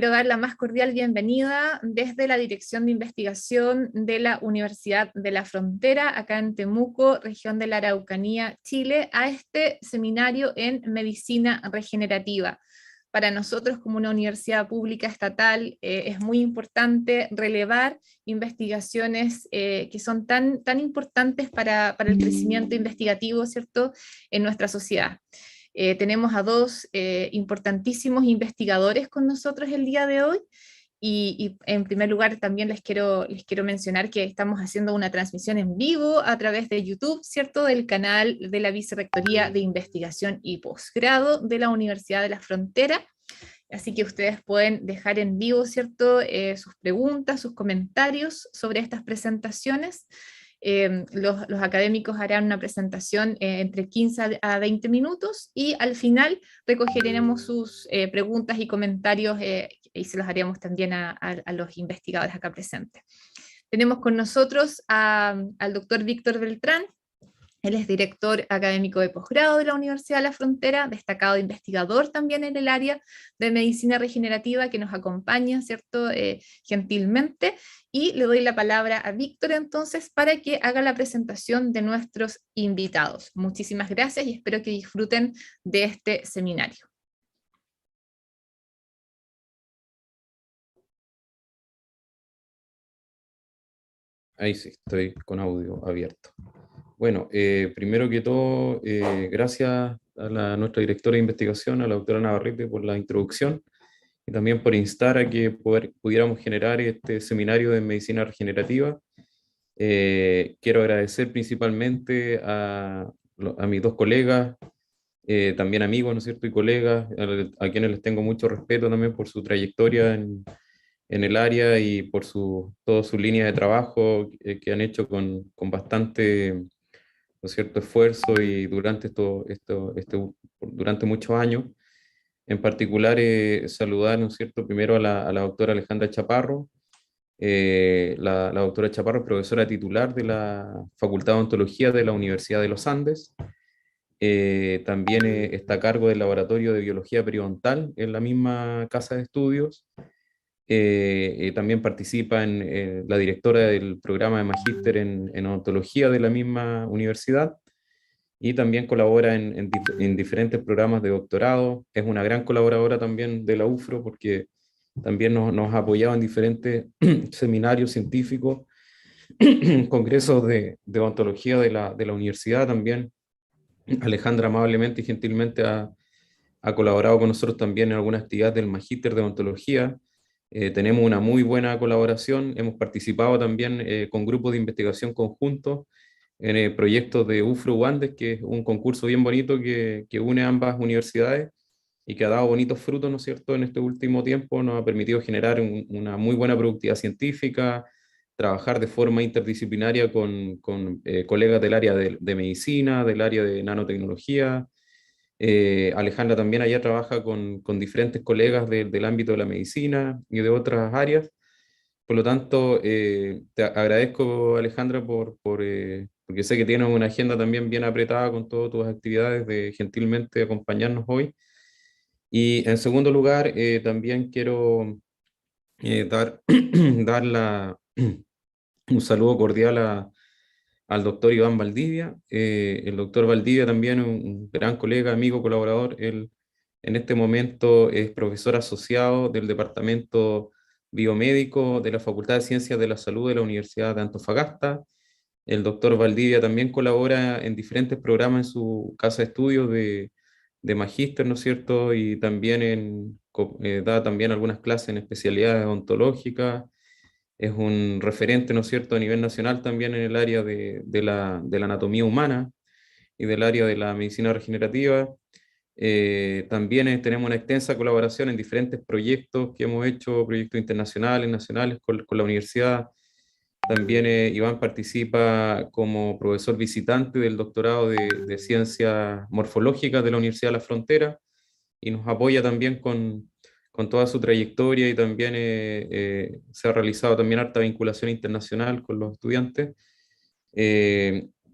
quiero dar la más cordial bienvenida desde la Dirección de Investigación de la Universidad de la Frontera, acá en Temuco, región de la Araucanía, Chile, a este seminario en Medicina Regenerativa. Para nosotros, como una universidad pública estatal, es muy importante relevar investigaciones que son tan importantes para el crecimiento investigativo, ¿cierto?, en nuestra sociedad. Tenemos a dos importantísimos investigadores con nosotros el día de hoy. Y en primer lugar también les quiero mencionar que estamos haciendo una transmisión en vivo a través de YouTube, ¿cierto?, del canal de la Vicerrectoría de Investigación y Posgrado de la Universidad de la Frontera. Así que ustedes pueden dejar en vivo, ¿cierto?, sus preguntas, sus comentarios sobre estas presentaciones. Los académicos harán una presentación entre 15 a 20 minutos y al final recogeremos sus preguntas y comentarios y se los haríamos también a los investigadores acá presentes. Tenemos con nosotros al doctor Víctor Beltrán. Él es director académico de posgrado de la Universidad de la Frontera, destacado investigador también en el área de medicina regenerativa, que nos acompaña, ¿cierto?, gentilmente. Y le doy la palabra a Víctor entonces para que haga la presentación de nuestros invitados. Muchísimas gracias y espero que disfruten de este seminario. Ahí sí, estoy con audio abierto. Bueno, primero que todo, gracias a nuestra directora de investigación, a la doctora Navarrete, por la introducción y también por instar a que pudiéramos generar este seminario de medicina regenerativa. Quiero agradecer principalmente a mis dos colegas, también amigos, ¿no es cierto?, y colegas, a quienes les tengo mucho respeto también por su trayectoria en el área y por toda su línea de trabajo que han hecho con bastante, ¿no es cierto?, esfuerzo y durante muchos años. En particular, saludar, ¿no es cierto?, primero a la doctora Alejandra Chaparro. La doctora Chaparro es profesora titular de la Facultad de Odontología de la Universidad de los Andes. También está a cargo del Laboratorio de Biología Periodontal en la misma casa de estudios. También participa en la directora del programa de magíster en odontología de la misma universidad y también colabora en diferentes programas de doctorado. Es una gran colaboradora también de la UFRO porque también nos ha apoyado en diferentes seminarios científicos, congresos de odontología de la universidad también. Alejandra amablemente y gentilmente ha colaborado con nosotros también en algunas actividades del magíster de odontología. Tenemos una muy buena colaboración, hemos participado también con grupos de investigación conjuntos en proyectos de UFRO Andes, que es un concurso bien bonito que une ambas universidades y que ha dado bonitos frutos, ¿no es cierto?, en este último tiempo. Nos ha permitido generar una muy buena productividad científica, trabajar de forma interdisciplinaria con colegas del área de medicina, del área de nanotecnología. Alejandra también allá trabaja con diferentes colegas del ámbito de la medicina y de otras áreas. Por lo tanto, te agradezco, Alejandra, porque sé que tienes una agenda también bien apretada con todas tus actividades, de gentilmente acompañarnos hoy. Y en segundo lugar, también quiero dar, un saludo cordial al doctor Iván Valdivia. El doctor Valdivia también es un gran colega, amigo, colaborador. Él en este momento es profesor asociado del Departamento Biomédico de la Facultad de Ciencias de la Salud de la Universidad de Antofagasta. El doctor Valdivia también colabora en diferentes programas en su casa de estudios de magíster, ¿no es cierto? Y también da también algunas clases en especialidades odontológicas. Es un referente, ¿no es cierto?, a nivel nacional también en el área de la anatomía humana y del área de la medicina regenerativa. También tenemos una extensa colaboración en diferentes proyectos que hemos hecho, proyectos internacionales, nacionales, con la universidad. También Iván participa como profesor visitante del doctorado de Ciencias Morfológicas de la Universidad de la Frontera y nos apoya también con toda su trayectoria y también se ha realizado también harta vinculación internacional con los estudiantes.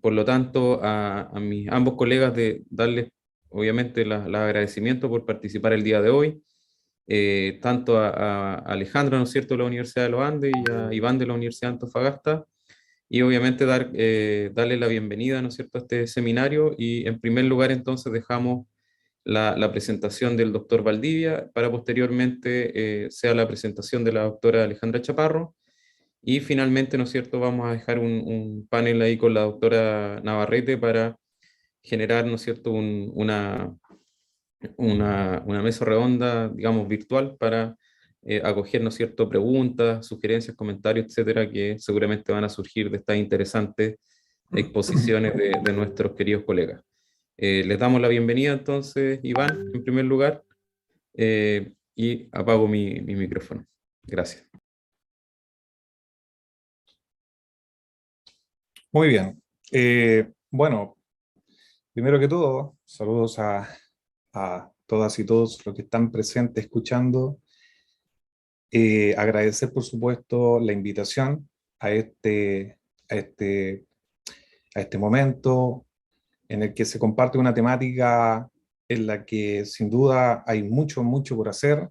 Por lo tanto, a ambos colegas darles obviamente los agradecimientos por participar el día de hoy tanto a Alejandra, ¿no es cierto?, de la Universidad de los Andes y a Iván de la Universidad de Antofagasta, y obviamente darle la bienvenida, ¿no es cierto?, a este seminario. Y en primer lugar entonces dejamos la presentación del doctor Valdivia, para posteriormente sea la presentación de la doctora Alejandra Chaparro, y finalmente, ¿no es cierto?, vamos a dejar un panel ahí con la doctora Navarrete para generar, ¿no es cierto?, una mesa redonda, digamos, virtual para acoger, ¿no es cierto?, preguntas, sugerencias, comentarios, etcétera, que seguramente van a surgir de estas interesantes exposiciones de nuestros queridos colegas. Les damos la bienvenida entonces, Iván, en primer lugar, y apago mi micrófono. Gracias. Muy bien. Bueno, primero que todo, saludos a todas y todos los que están presentes escuchando. Agradecer, por supuesto, la invitación a a este, a este momento en el que se comparte una temática en la que sin duda hay mucho, mucho por hacer.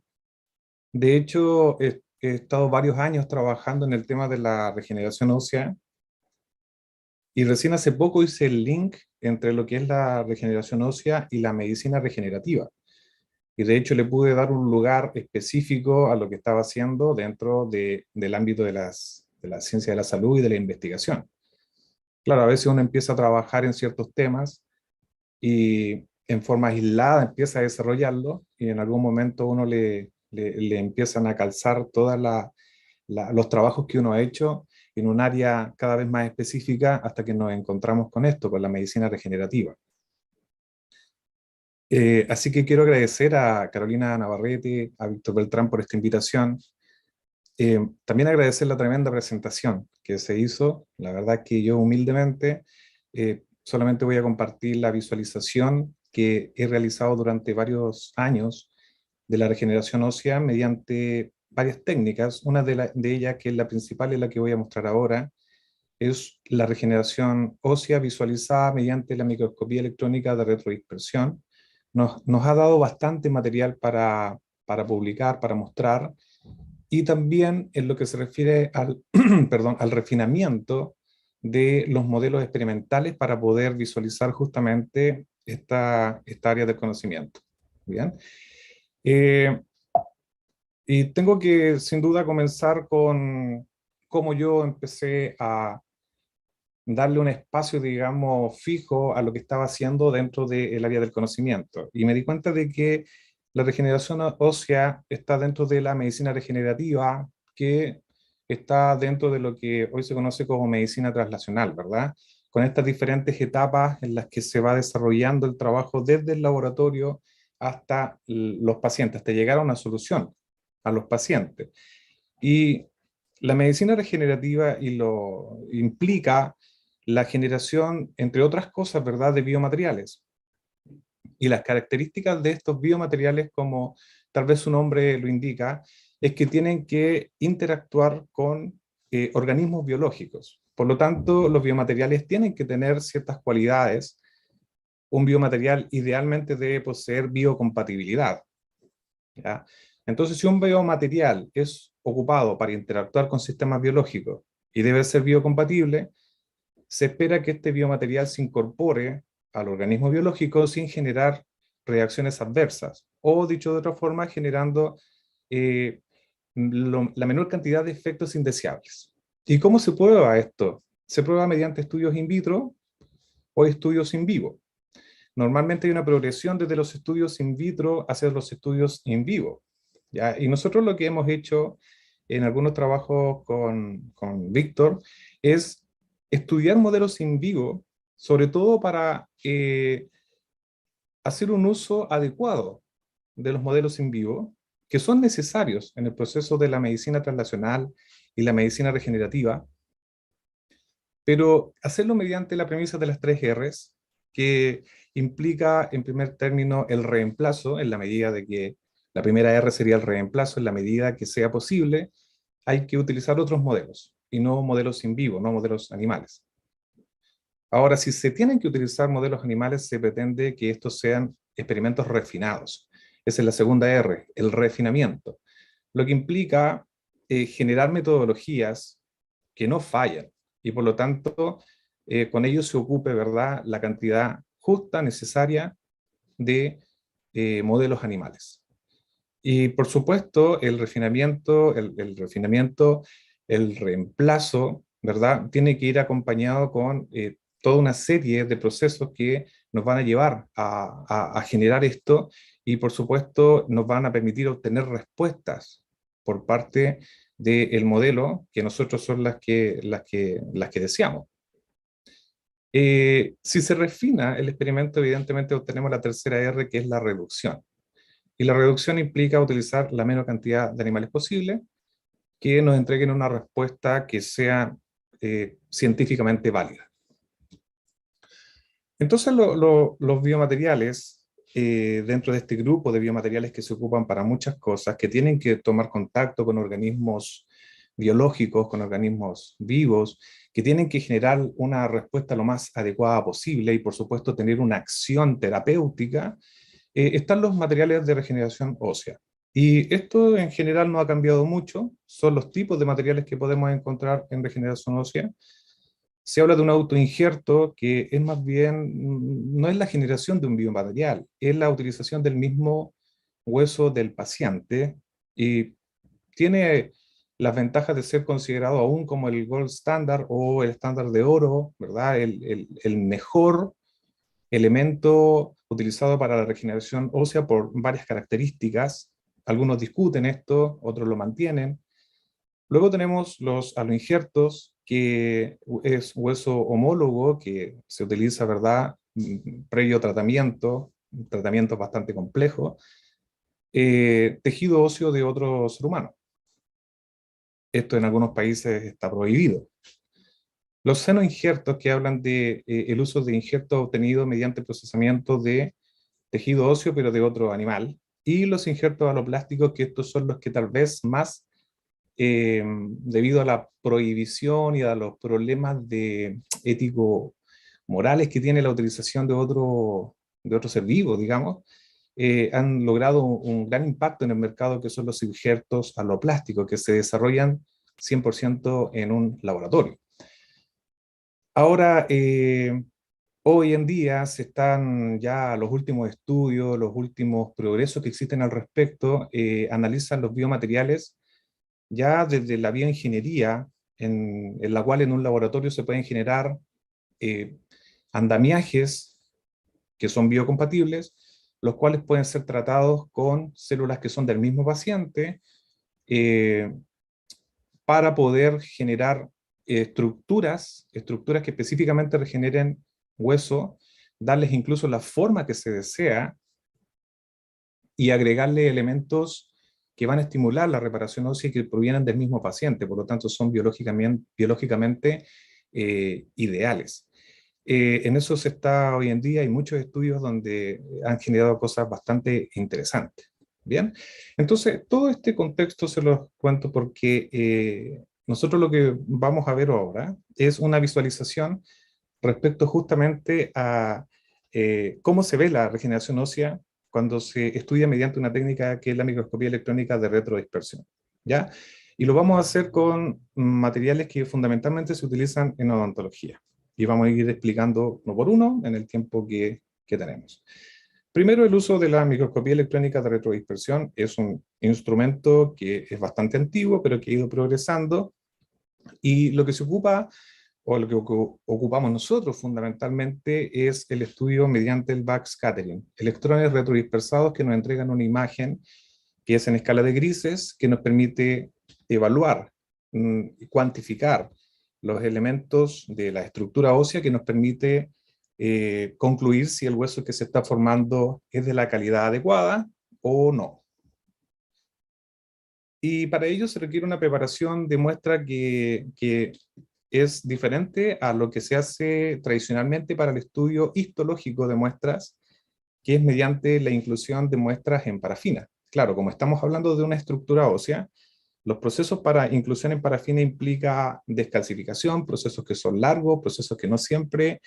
De hecho, he estado varios años trabajando en el tema de la regeneración ósea y recién hace poco hice el link entre lo que es la regeneración ósea y la medicina regenerativa. Y de hecho le pude dar un lugar específico a lo que estaba haciendo dentro del ámbito de la ciencia de la salud y de la investigación. Claro, a veces uno empieza a trabajar en ciertos temas y en forma aislada empieza a desarrollarlo y en algún momento uno le empiezan a calzar todos los trabajos que uno ha hecho en un área cada vez más específica hasta que nos encontramos con esto, con la medicina regenerativa. Así que quiero agradecer a Carolina Navarrete, a Víctor Beltrán por esta invitación. También agradecer la tremenda presentación que se hizo. La verdad que yo humildemente solamente voy a compartir la visualización que he realizado durante varios años de la regeneración ósea mediante varias técnicas. Una de ellas, que es la principal, es la que voy a mostrar ahora, es la regeneración ósea visualizada mediante la microscopía electrónica de retrodispersión. Nos ha dado bastante material para publicar, para mostrar, y también en lo que se refiere al, perdón, al refinamiento de los modelos experimentales para poder visualizar justamente esta área del conocimiento. ¿Bien? Y tengo que, sin duda, comenzar con cómo yo empecé a darle un espacio, digamos, fijo a lo que estaba haciendo dentro del área del conocimiento. Y me di cuenta de que la regeneración ósea está dentro de la medicina regenerativa, que está dentro de lo que hoy se conoce como medicina translacional, ¿verdad? Con estas diferentes etapas en las que se va desarrollando el trabajo desde el laboratorio hasta los pacientes, hasta llegar a una solución a los pacientes. Y la medicina regenerativa lo implica la generación, entre otras cosas, ¿verdad?, de biomateriales. Y las características de estos biomateriales, como tal vez su nombre lo indica, es que tienen que interactuar con organismos biológicos. Por lo tanto, los biomateriales tienen que tener ciertas cualidades. Un biomaterial idealmente debe poseer biocompatibilidad, ¿ya? Entonces, si un biomaterial es ocupado para interactuar con sistemas biológicos y debe ser biocompatible, se espera que este biomaterial se incorpore al organismo biológico sin generar reacciones adversas, o dicho de otra forma, generando la menor cantidad de efectos indeseables. ¿Y cómo se prueba esto? Se prueba mediante estudios in vitro o estudios in vivo. Normalmente hay una progresión desde los estudios in vitro hacia los estudios in vivo, ¿ya? Y nosotros lo que hemos hecho en algunos trabajos con Víctor es estudiar modelos in vivo, sobre todo para hacer un uso adecuado de los modelos in vivo, que son necesarios en el proceso de la medicina translacional y la medicina regenerativa, pero hacerlo mediante la premisa de las 3 Rs, que implica en primer término el reemplazo, en la medida de que la primera R sería el reemplazo, en la medida que sea posible, hay que utilizar otros modelos, y no modelos in vivo, no modelos animales. Ahora, si se tienen que utilizar modelos animales, se pretende que estos sean experimentos refinados, Esa es la segunda R, el refinamiento, lo que implica generar metodologías que no fallan y por lo tanto con ello se ocupe, ¿verdad?, la cantidad justa, necesaria de modelos animales. Y por supuesto el refinamiento, el reemplazo, ¿verdad?, tiene que ir acompañado con toda una serie de procesos que nos van a llevar a generar esto y por supuesto nos van a permitir obtener respuestas por parte del modelo que nosotros son las que deseamos. Si se refina el experimento, evidentemente obtenemos la tercera R, que es la reducción. Y la reducción implica utilizar la menor cantidad de animales posible que nos entreguen una respuesta que sea científicamente válida. Entonces los biomateriales, dentro de este grupo de biomateriales que se ocupan para muchas cosas, que tienen que tomar contacto con organismos biológicos, con organismos vivos, que tienen que generar una respuesta lo más adecuada posible y por supuesto tener una acción terapéutica, están los materiales de regeneración ósea. Y esto en general no ha cambiado mucho, son los tipos de materiales que podemos encontrar en regeneración ósea. Se habla de un autoinjerto que es más bien, no es la generación de un biomaterial, es la utilización del mismo hueso del paciente y tiene las ventajas de ser considerado aún como el gold standard o el estándar de oro, ¿verdad? El mejor elemento utilizado para la regeneración ósea por varias características. Algunos discuten esto, otros lo mantienen. Luego tenemos los aloinjertos, que es hueso homólogo que se utiliza, ¿verdad?, previo tratamiento, un tratamiento bastante complejo, tejido óseo de otro ser humano. Esto en algunos países está prohibido. Los senoinjertos, que hablan de el uso de injertos obtenidos mediante procesamiento de tejido óseo, pero de otro animal. Y los injertos aloplásticos, que estos son los que tal vez más, debido a la prohibición y a los problemas de ético-morales que tiene la utilización de otro ser vivo, digamos, han logrado un gran impacto en el mercado, que son los injertos aloplásticos, que se desarrollan 100% en un laboratorio. Ahora, hoy en día se están ya los últimos estudios, los últimos progresos que existen al respecto, analizan los biomateriales ya desde la bioingeniería, en la cual en un laboratorio se pueden generar andamiajes que son biocompatibles, los cuales pueden ser tratados con células que son del mismo paciente, para poder generar estructuras que específicamente regeneren hueso, darles incluso la forma que se desea y agregarle elementos que van a estimular la reparación ósea y que provienen del mismo paciente, por lo tanto son biológicamente ideales. En eso se está hoy en día, hay muchos estudios donde han generado cosas bastante interesantes. Bien, entonces todo este contexto se los cuento porque nosotros lo que vamos a ver ahora es una visualización respecto justamente a cómo se ve la regeneración ósea cuando se estudia mediante una técnica que es la microscopía electrónica de retrodispersión, ¿ya? Y lo vamos a hacer con materiales que fundamentalmente se utilizan en odontología. Y vamos a ir explicando uno por uno en el tiempo que tenemos. Primero, el uso de la microscopía electrónica de retrodispersión es un instrumento que es bastante antiguo, pero que ha ido progresando. Y lo que se ocupa, o lo que ocupamos nosotros fundamentalmente, es el estudio mediante el backscattering. Electrones retrodispersados que nos entregan una imagen que es en escala de grises, que nos permite evaluar y cuantificar los elementos de la estructura ósea, que nos permite concluir si el hueso que se está formando es de la calidad adecuada o no. Y para ello se requiere una preparación de muestra que es diferente a lo que se hace tradicionalmente para el estudio histológico de muestras, que es mediante la inclusión de muestras en parafina. Claro, como estamos hablando de una estructura ósea, los procesos para inclusión en parafina implica descalcificación, procesos que son largos, procesos que no siempre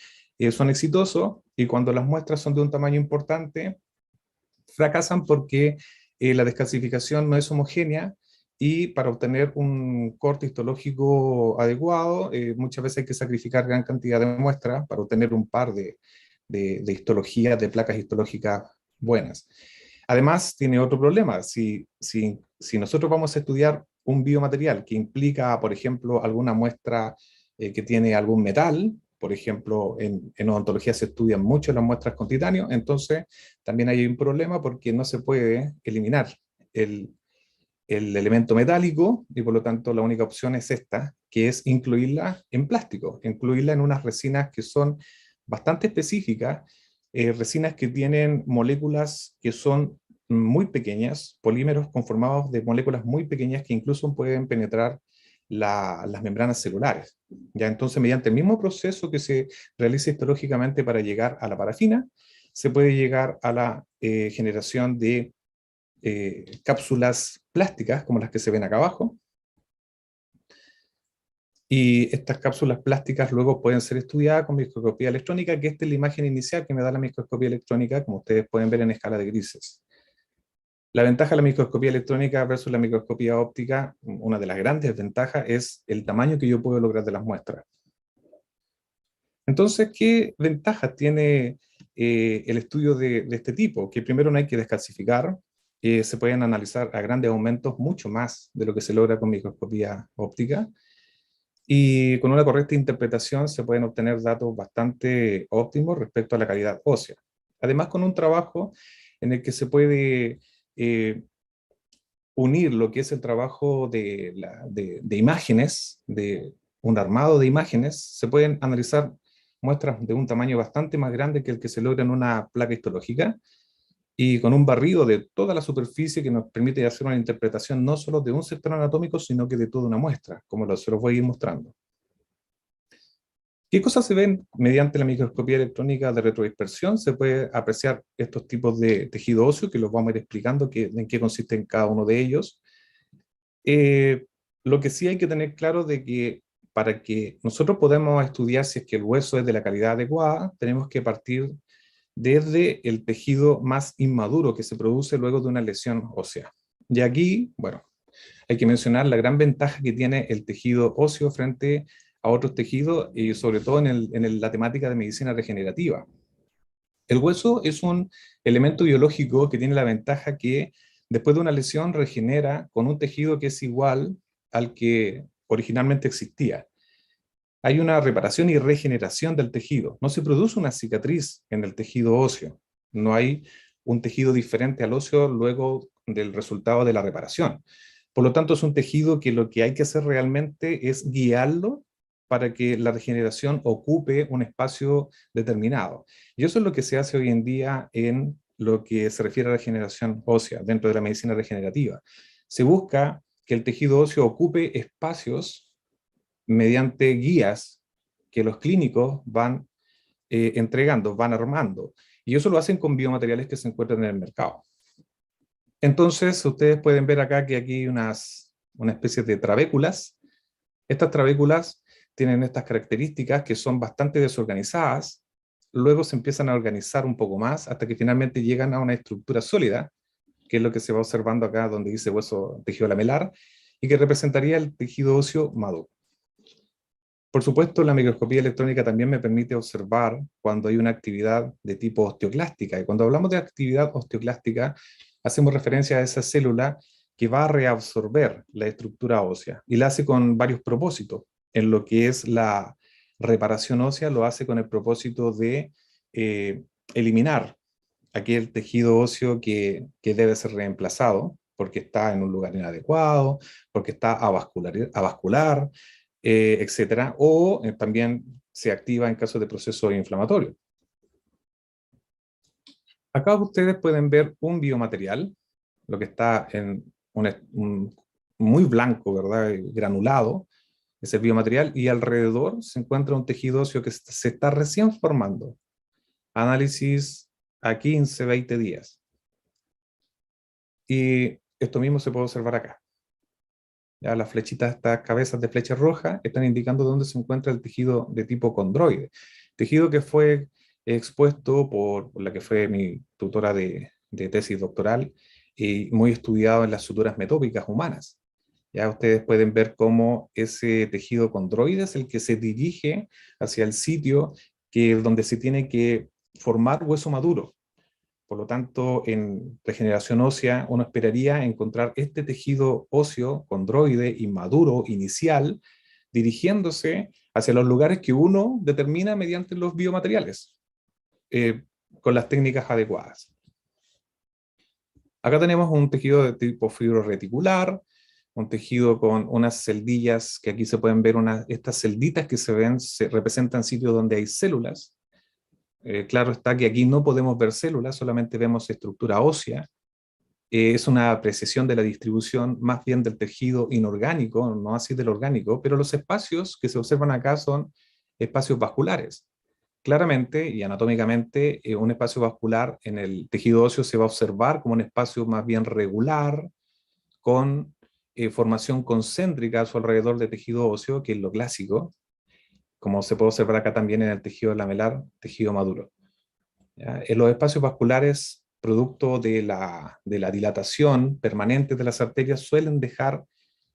son exitosos, y cuando las muestras son de un tamaño importante, fracasan porque la descalcificación no es homogénea y para obtener un corte histológico adecuado, muchas veces hay que sacrificar gran cantidad de muestras para obtener un par de histologías, de placas histológicas buenas. Además, tiene otro problema. Si nosotros vamos a estudiar un biomaterial que implica, por ejemplo, alguna muestra que tiene algún metal, por ejemplo, en odontología se estudian mucho las muestras con titanio, entonces también hay un problema porque no se puede eliminar el elemento metálico y por lo tanto la única opción es esta, que es incluirla en plástico, incluirla en unas resinas que son bastante específicas, resinas que tienen moléculas que son muy pequeñas, polímeros conformados de moléculas muy pequeñas que incluso pueden penetrar las membranas celulares. Ya entonces, mediante el mismo proceso que se realiza histológicamente para llegar a la parafina, se puede llegar a la generación de cápsulas plásticas, como las que se ven acá abajo. Y estas cápsulas plásticas luego pueden ser estudiadas con microscopía electrónica, que esta es la imagen inicial que me da la microscopía electrónica, como ustedes pueden ver en escala de grises. La ventaja de la microscopía electrónica versus la microscopía óptica, una de las grandes ventajas es el tamaño que yo puedo lograr de las muestras. Entonces, ¿qué ventajas tiene el estudio de este tipo? Que primero no hay que descalcificar, se pueden analizar a grandes aumentos mucho más de lo que se logra con microscopía óptica, y con una correcta interpretación se pueden obtener datos bastante óptimos respecto a la calidad ósea. Además, con un trabajo en el que se puede unir lo que es el trabajo de imágenes, de un armado de imágenes, se pueden analizar muestras de un tamaño bastante más grande que el que se logra en una placa histológica, y con un barrido de toda la superficie que nos permite hacer una interpretación no solo de un sector anatómico, sino que de toda una muestra, como se los voy a ir mostrando. ¿Qué cosas se ven mediante la microscopía electrónica de retrodispersión? Se puede apreciar estos tipos de tejido óseo, que los vamos a ir explicando en qué consiste cada uno de ellos. Lo que sí hay que tener claro de que para que nosotros podamos estudiar si es que el hueso es de la calidad adecuada, tenemos que partir desde el tejido más inmaduro que se produce luego de una lesión ósea. Y aquí, bueno, hay que mencionar la gran ventaja que tiene el tejido óseo frente a otros tejidos, y sobre todo en la temática de medicina regenerativa. El hueso es un elemento biológico que tiene la ventaja que después de una lesión regenera con un tejido que es igual al que originalmente existía. Hay una reparación y regeneración del tejido. No se produce una cicatriz en el tejido óseo. No hay un tejido diferente al óseo luego del resultado de la reparación. Por lo tanto, es un tejido que lo que hay que hacer realmente es guiarlo para que la regeneración ocupe un espacio determinado. Y eso es lo que se hace hoy en día en lo que se refiere a regeneración ósea dentro de la medicina regenerativa. Se busca que el tejido óseo ocupe espacios mediante guías que los clínicos van entregando, van armando. Y eso lo hacen con biomateriales que se encuentran en el mercado. Entonces, ustedes pueden ver acá que aquí hay una especie de trabéculas. Estas trabéculas tienen estas características que son bastante desorganizadas, luego se empiezan a organizar un poco más hasta que finalmente llegan a una estructura sólida, que es lo que se va observando acá donde dice hueso tejido lamelar, y que representaría el tejido óseo maduro. Por supuesto, la microscopía electrónica también me permite observar cuando hay una actividad de tipo osteoclástica, y cuando hablamos de actividad osteoclástica, hacemos referencia a esa célula que va a reabsorber la estructura ósea, y la hace con varios propósitos. En lo que es la reparación ósea, lo hace con el propósito de eliminar aquel tejido óseo que debe ser reemplazado, porque está en un lugar inadecuado, porque está avascular, etcétera, o también se activa en caso de proceso inflamatorio. Acá ustedes pueden ver un biomaterial, lo que está en muy blanco, ¿verdad? Granulado, es el biomaterial, y alrededor se encuentra un tejido óseo que se está recién formando. Análisis a 15, 20 días. Y esto mismo se puede observar acá. Ya las flechitas, estas cabezas de flecha roja, están indicando dónde se encuentra el tejido de tipo condroide. Tejido que fue expuesto por la que fue mi tutora de de tesis doctoral y muy estudiado en las suturas metópicas humanas. Ya ustedes pueden ver cómo ese tejido condroide es el que se dirige hacia el sitio donde se tiene que formar hueso maduro. Por lo tanto, en regeneración ósea, uno esperaría encontrar este tejido óseo condroide inmaduro inicial dirigiéndose hacia los lugares que uno determina mediante los biomateriales, con las técnicas adecuadas. Acá tenemos un tejido de tipo fibroreticular, un tejido con unas celdillas, que aquí se pueden ver estas celditas que se ven, se representan sitios donde hay células. Claro está que aquí no podemos ver células, solamente vemos estructura ósea. Es una apreciación de la distribución más bien del tejido inorgánico, no así del orgánico, pero los espacios que se observan acá son espacios vasculares. Claramente y anatómicamente, un espacio vascular en el tejido óseo se va a observar como un espacio más bien regular, con formación concéntrica a su alrededor de tejido óseo, que es lo clásico, como se puede observar acá también en el tejido lamelar, tejido maduro. ¿Ya? En los espacios vasculares, producto de la dilatación permanente de las arterias, suelen dejar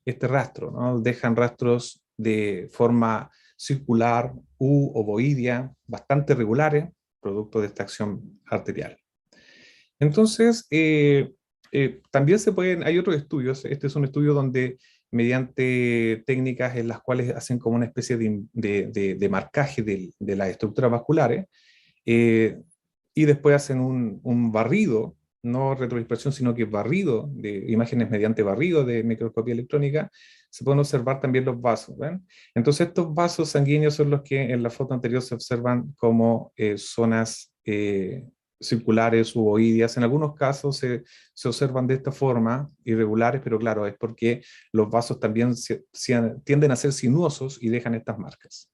este rastro, ¿no? Dejan rastros de forma circular u ovoidea, bastante regulares, producto de esta acción arterial. Entonces, también hay otros estudios. Este es un estudio donde, mediante técnicas en las cuales hacen como una especie de marcaje de las estructuras vasculares, y después hacen un barrido, no retrodispersión, sino que barrido de imágenes mediante barrido de microscopía electrónica, se pueden observar también los vasos. ¿ven? Entonces estos vasos sanguíneos son los que en la foto anterior se observan como zonas circulares u ovoideas. En algunos casos se observan de esta forma, irregulares, pero claro, es porque los vasos también tienden a ser sinuosos y dejan estas marcas.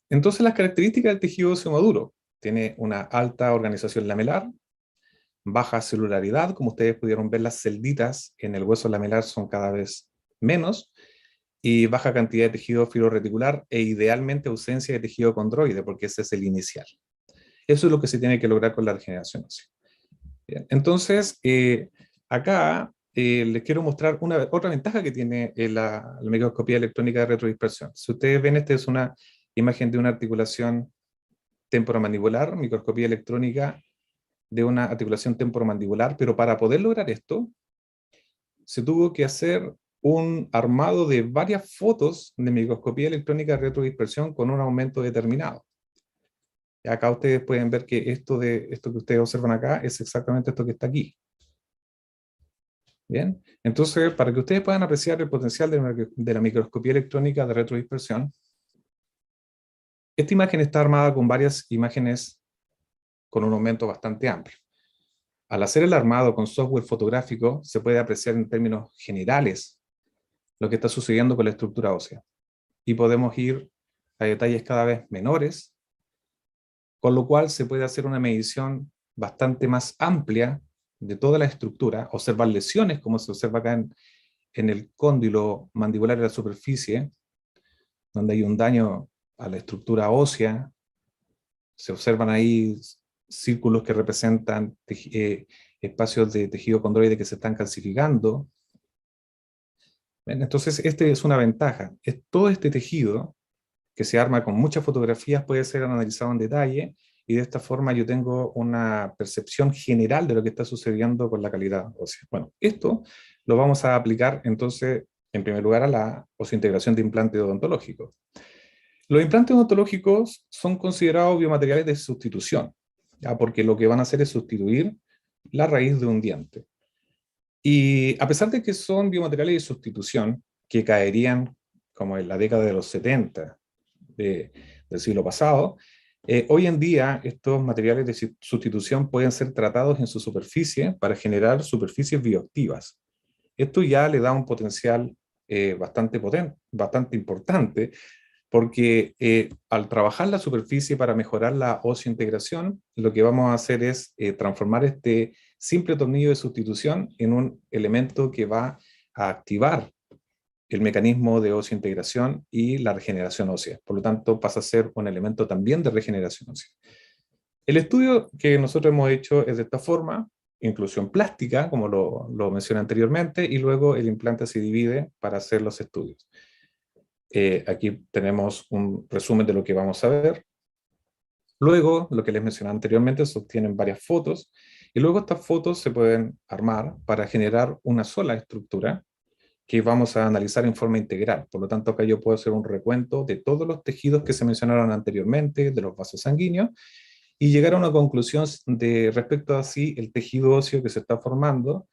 Entonces las características del tejido óseo maduro: tiene una alta organización lamelar, baja celularidad, como ustedes pudieron ver, las celditas en el hueso lamelar son cada vez menos, y baja cantidad de tejido fibroreticular e idealmente ausencia de tejido condroide, porque ese es el inicial. Eso es lo que se tiene que lograr con la regeneración ósea. Bien, entonces, acá les quiero mostrar otra ventaja que tiene la microscopía electrónica de retrodispersión. Si ustedes ven, esta es una imagen de una articulación temporomandibular, microscopía electrónica de una articulación temporomandibular, pero para poder lograr esto, se tuvo que hacer un armado de varias fotos de microscopía electrónica de retrodispersión con un aumento determinado. Y acá ustedes pueden ver que esto que ustedes observan acá es exactamente esto que está aquí. Bien, entonces, para que ustedes puedan apreciar el potencial de la microscopía electrónica de retrodispersión, esta imagen está armada con varias imágenes con un aumento bastante amplio. Al hacer el armado con software fotográfico, se puede apreciar en términos generales lo que está sucediendo con la estructura ósea. Y podemos ir a detalles cada vez menores, con lo cual se puede hacer una medición bastante más amplia de toda la estructura, observar lesiones, como se observa acá en el cóndilo mandibular de la superficie, donde hay un daño a la estructura ósea. Se observan ahí círculos que representan espacios de tejido condroide que se están calcificando. ¿Ven? Entonces, esta es una ventaja. Todo este tejido, que se arma con muchas fotografías, puede ser analizado en detalle, y de esta forma yo tengo una percepción general de lo que está sucediendo con la calidad ósea. Bueno, esto lo vamos a aplicar entonces, en primer lugar, a la osseointegración de implantes odontológicos. Los implantes odontológicos son considerados biomateriales de sustitución, ¿ya? Porque lo que van a hacer es sustituir la raíz de un diente. Y a pesar de que son biomateriales de sustitución, que caerían como en la década de los 70 del siglo pasado, hoy en día estos materiales de sustitución pueden ser tratados en su superficie para generar superficies bioactivas. Esto ya le da un potencial bastante potente, bastante importante, porque al trabajar la superficie para mejorar la osseointegración, lo que vamos a hacer es transformar este simple tornillo de sustitución en un elemento que va a activar el mecanismo de osseointegración y la regeneración ósea. Por lo tanto, pasa a ser un elemento también de regeneración ósea. El estudio que nosotros hemos hecho es de esta forma: inclusión plástica, como lo mencioné anteriormente, y luego el implante se divide para hacer los estudios. Aquí tenemos un resumen de lo que vamos a ver. Luego, lo que les mencioné anteriormente, se obtienen varias fotos, y luego estas fotos se pueden armar para generar una sola estructura que vamos a analizar en forma integral. Por lo tanto, acá yo puedo hacer un recuento de todos los tejidos que se mencionaron anteriormente, de los vasos sanguíneos, y llegar a una conclusión de respecto a si el tejido óseo que se está formando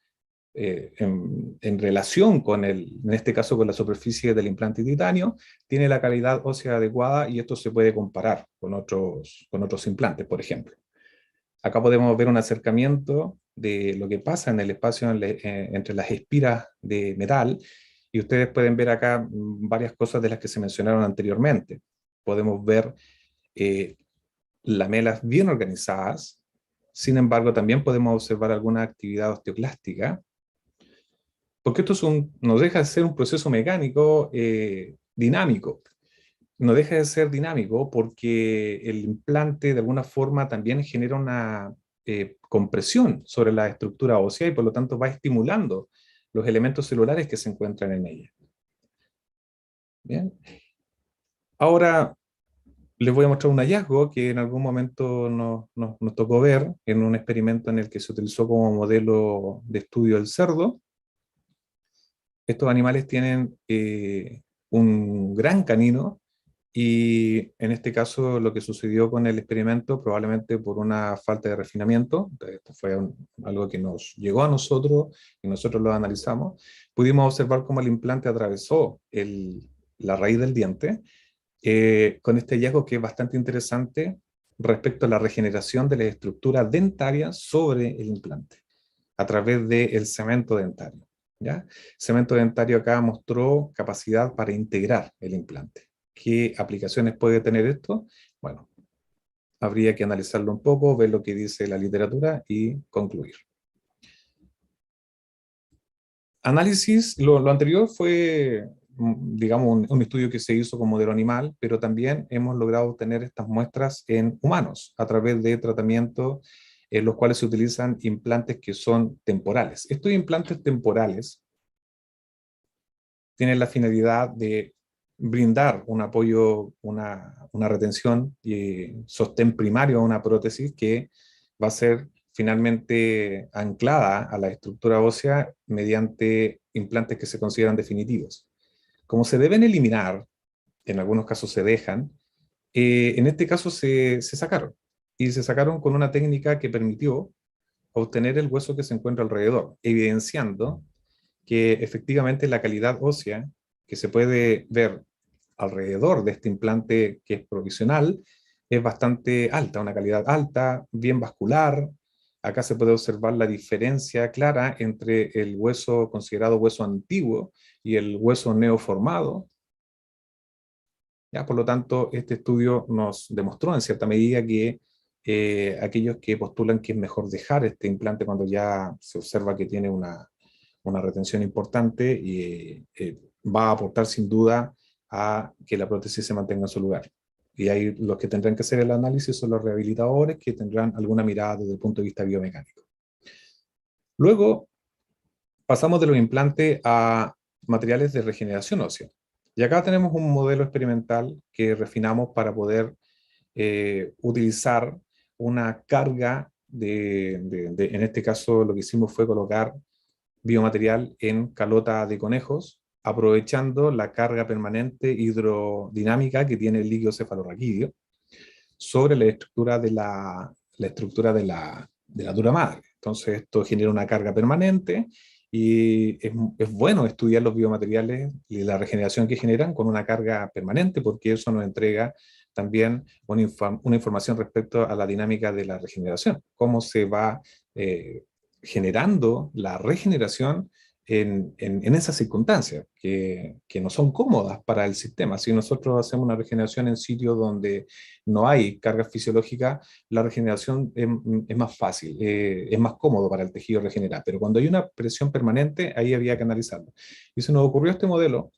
en relación con en este caso con la superficie del implante de titanio, tiene la calidad ósea adecuada, y esto se puede comparar con otros implantes, por ejemplo. Acá podemos ver un acercamiento de lo que pasa en el espacio entre las espiras de metal, y ustedes pueden ver acá varias cosas de las que se mencionaron anteriormente. Podemos ver eh, lamelas bien organizadas. Sin embargo, también podemos observar alguna actividad osteoclástica, porque esto no deja de ser un proceso mecánico dinámico. No deja de ser dinámico porque el implante de alguna forma también genera una compresión sobre la estructura ósea, y por lo tanto va estimulando los elementos celulares que se encuentran en ella. Bien. Ahora les voy a mostrar un hallazgo que en algún momento nos tocó ver en un experimento en el que se utilizó como modelo de estudio el cerdo. Estos animales tienen un gran canino, y en este caso lo que sucedió con el experimento, probablemente por una falta de refinamiento, esto fue algo que nos llegó a nosotros y nosotros lo analizamos, pudimos observar cómo el implante atravesó la raíz del diente, con este hallazgo que es bastante interesante respecto a la regeneración de la estructura dentaria sobre el implante, a través del cemento dentario. ¿Ya? Cemento dentario acá mostró capacidad para integrar el implante. ¿Qué aplicaciones puede tener esto? Bueno, habría que analizarlo un poco, ver lo que dice la literatura y concluir. Análisis, lo anterior fue, digamos, un estudio que se hizo con modelo animal, pero también hemos logrado obtener estas muestras en humanos a través de tratamientos en los cuales se utilizan implantes que son temporales. Estos implantes temporales tienen la finalidad de brindar un apoyo, una retención y sostén primario a una prótesis que va a ser finalmente anclada a la estructura ósea mediante implantes que se consideran definitivos. Como se deben eliminar, en algunos casos se dejan, en este caso se sacaron. Y se sacaron con una técnica que permitió obtener el hueso que se encuentra alrededor, evidenciando que efectivamente la calidad ósea que se puede ver alrededor de este implante que es provisional es bastante alta, una calidad alta, bien vascular. Acá se puede observar la diferencia clara entre el hueso considerado hueso antiguo y el hueso neoformado. ¿Ya? Por lo tanto, este estudio nos demostró en cierta medida que aquellos que postulan que es mejor dejar este implante cuando ya se observa que tiene una retención importante, y va a aportar sin duda a que la prótesis se mantenga en su lugar. Y ahí los que tendrán que hacer el análisis son los rehabilitadores, que tendrán alguna mirada desde el punto de vista biomecánico. Luego pasamos de los implantes a materiales de regeneración ósea. Y acá tenemos un modelo experimental que refinamos para poder utilizar una carga en este caso lo que hicimos fue colocar biomaterial en calota de conejos, aprovechando la carga permanente hidrodinámica que tiene el líquido cefalorraquídeo sobre la estructura de la dura madre. Entonces esto genera una carga permanente, y es bueno estudiar los biomateriales y la regeneración que generan con una carga permanente, porque eso nos entrega también una información respecto a la dinámica de la regeneración, cómo se va generando la regeneración en esas circunstancias que no son cómodas para el sistema. Si nosotros hacemos una regeneración en sitios donde no hay carga fisiológica, la regeneración es más fácil, es más cómodo para el tejido regenerar. Pero cuando hay una presión permanente, ahí había que analizarlo. Y se nos ocurrió este modelo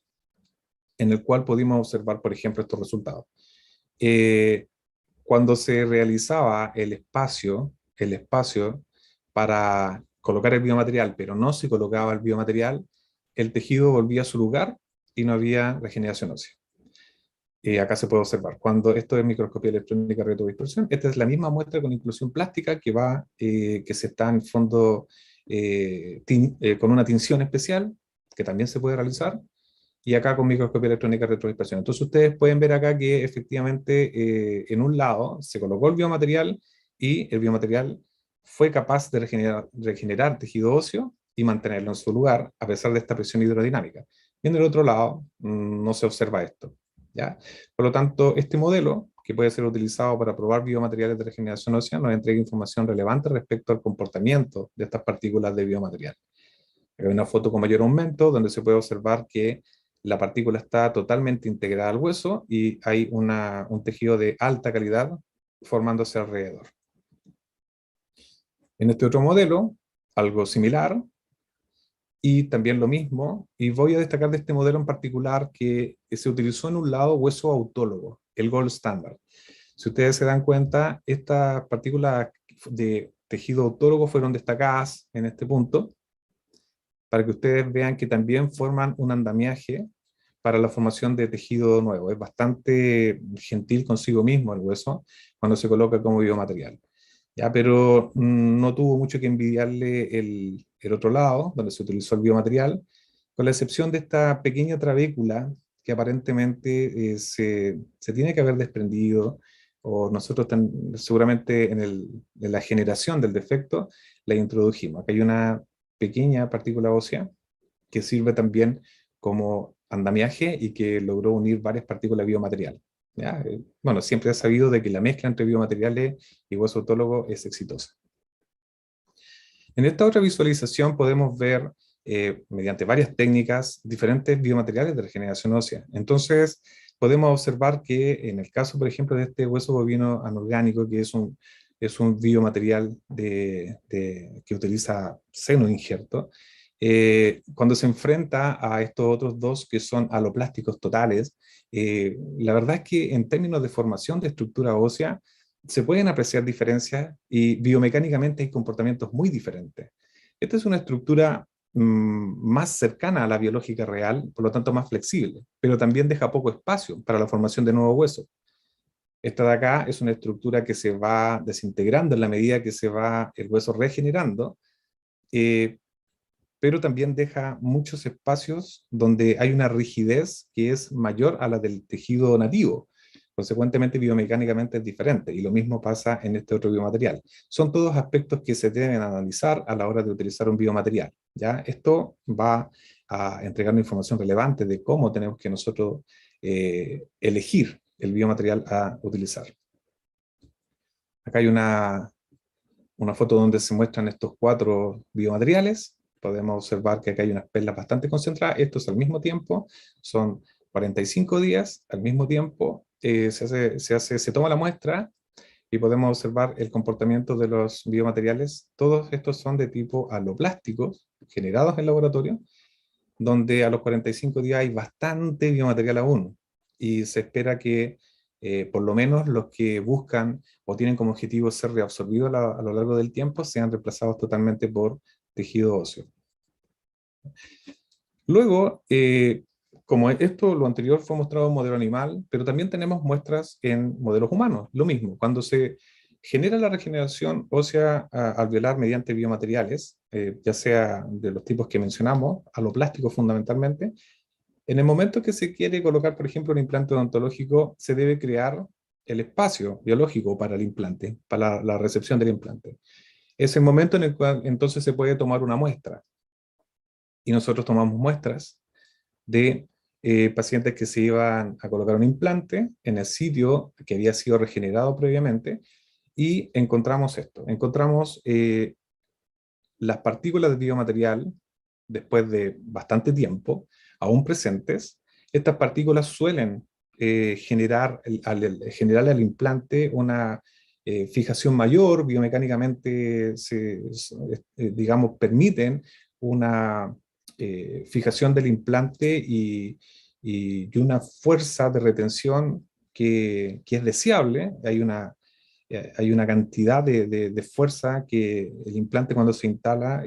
en el cual pudimos observar, por ejemplo, estos resultados. cuando se realizaba el espacio para colocar el biomaterial, pero no se colocaba el biomaterial, el tejido volvía a su lugar y no había regeneración ósea. Acá se puede observar, cuando esto es microscopía electrónica retrodispersión, esta es la misma muestra con inclusión plástica que se está en fondo con una tinción especial, que también se puede realizar, y acá con microscopía electrónica retrodispersión. Entonces ustedes pueden ver acá que efectivamente en un lado se colocó el biomaterial y el biomaterial fue capaz de regenerar tejido óseo y mantenerlo en su lugar a pesar de esta presión hidrodinámica. Y en el otro lado no se observa esto, ¿ya? Por lo tanto, este modelo, que puede ser utilizado para probar biomateriales de regeneración ósea, nos entrega información relevante respecto al comportamiento de estas partículas de biomaterial. Hay una foto con mayor aumento donde se puede observar que la partícula está totalmente integrada al hueso y hay un tejido de alta calidad formándose alrededor. En este otro modelo, algo similar, y también lo mismo, y voy a destacar de este modelo en particular que se utilizó en un lado hueso autólogo, el gold standard. Si ustedes se dan cuenta, estas partículas de tejido autólogo fueron destacadas en este punto, para que ustedes vean que también forman un andamiaje para la formación de tejido nuevo. Es bastante gentil consigo mismo el hueso cuando se coloca como biomaterial. ¿Ya? Pero no tuvo mucho que envidiarle el otro lado, donde se utilizó el biomaterial, con la excepción de esta pequeña trabécula que aparentemente se tiene que haber desprendido, o nosotros seguramente en la generación del defecto la introdujimos. Acá hay una pequeña partícula ósea que sirve también como andamiaje y que logró unir varias partículas biomaterial. ¿Ya? Bueno, siempre he sabido de que la mezcla entre biomateriales y hueso autólogo es exitosa. En esta otra visualización podemos ver, mediante varias técnicas, diferentes biomateriales de regeneración ósea. Entonces, podemos observar que en el caso, por ejemplo, de este hueso bovino anorgánico, que es un biomaterial que utiliza seno injerto, cuando se enfrenta a estos otros dos que son aloplásticos totales, la verdad es que en términos de formación de estructura ósea, se pueden apreciar diferencias y biomecánicamente hay comportamientos muy diferentes. Esta es una estructura más cercana a la biológica real, por lo tanto más flexible, pero también deja poco espacio para la formación de nuevos huesos. Esta de acá es una estructura que se va desintegrando en la medida que se va el hueso regenerando, pero también deja muchos espacios donde hay una rigidez que es mayor a la del tejido nativo. Consecuentemente, biomecánicamente es diferente, y lo mismo pasa en este otro biomaterial. Son todos aspectos que se deben analizar a la hora de utilizar un biomaterial, ¿ya? Esto va a entregarnos información relevante de cómo tenemos que nosotros elegir el biomaterial a utilizar. Acá hay una foto donde se muestran estos 4 biomateriales. Podemos observar que acá hay unas perlas bastante concentradas. Estos al mismo tiempo son 45 días, al mismo tiempo se toma la muestra y podemos observar el comportamiento de los biomateriales. Todos estos son de tipo aloplásticos, generados en laboratorio, donde a los 45 días hay bastante biomaterial aún, y se espera que por lo menos los que buscan o tienen como objetivo ser reabsorbidos a lo largo del tiempo sean reemplazados totalmente por tejido óseo. Luego, como lo anterior fue mostrado en modelo animal, pero también tenemos muestras en modelos humanos. Lo mismo, cuando se genera la regeneración ósea alveolar mediante biomateriales, ya sea de los tipos que mencionamos, aloplásticos fundamentalmente, en el momento que se quiere colocar, por ejemplo, un implante odontológico, se debe crear el espacio biológico para el implante, para la recepción del implante. Es el momento en el cual entonces se puede tomar una muestra. Y nosotros tomamos muestras de pacientes que se iban a colocar un implante en el sitio que había sido regenerado previamente, y encontramos esto. Encontramos las partículas de biomaterial después de bastante tiempo, aún presentes. Estas partículas suelen generar al implante una fijación mayor, biomecánicamente digamos, permiten una fijación del implante y una fuerza de retención que es deseable. Hay una hay una cantidad de fuerza que el implante cuando se instala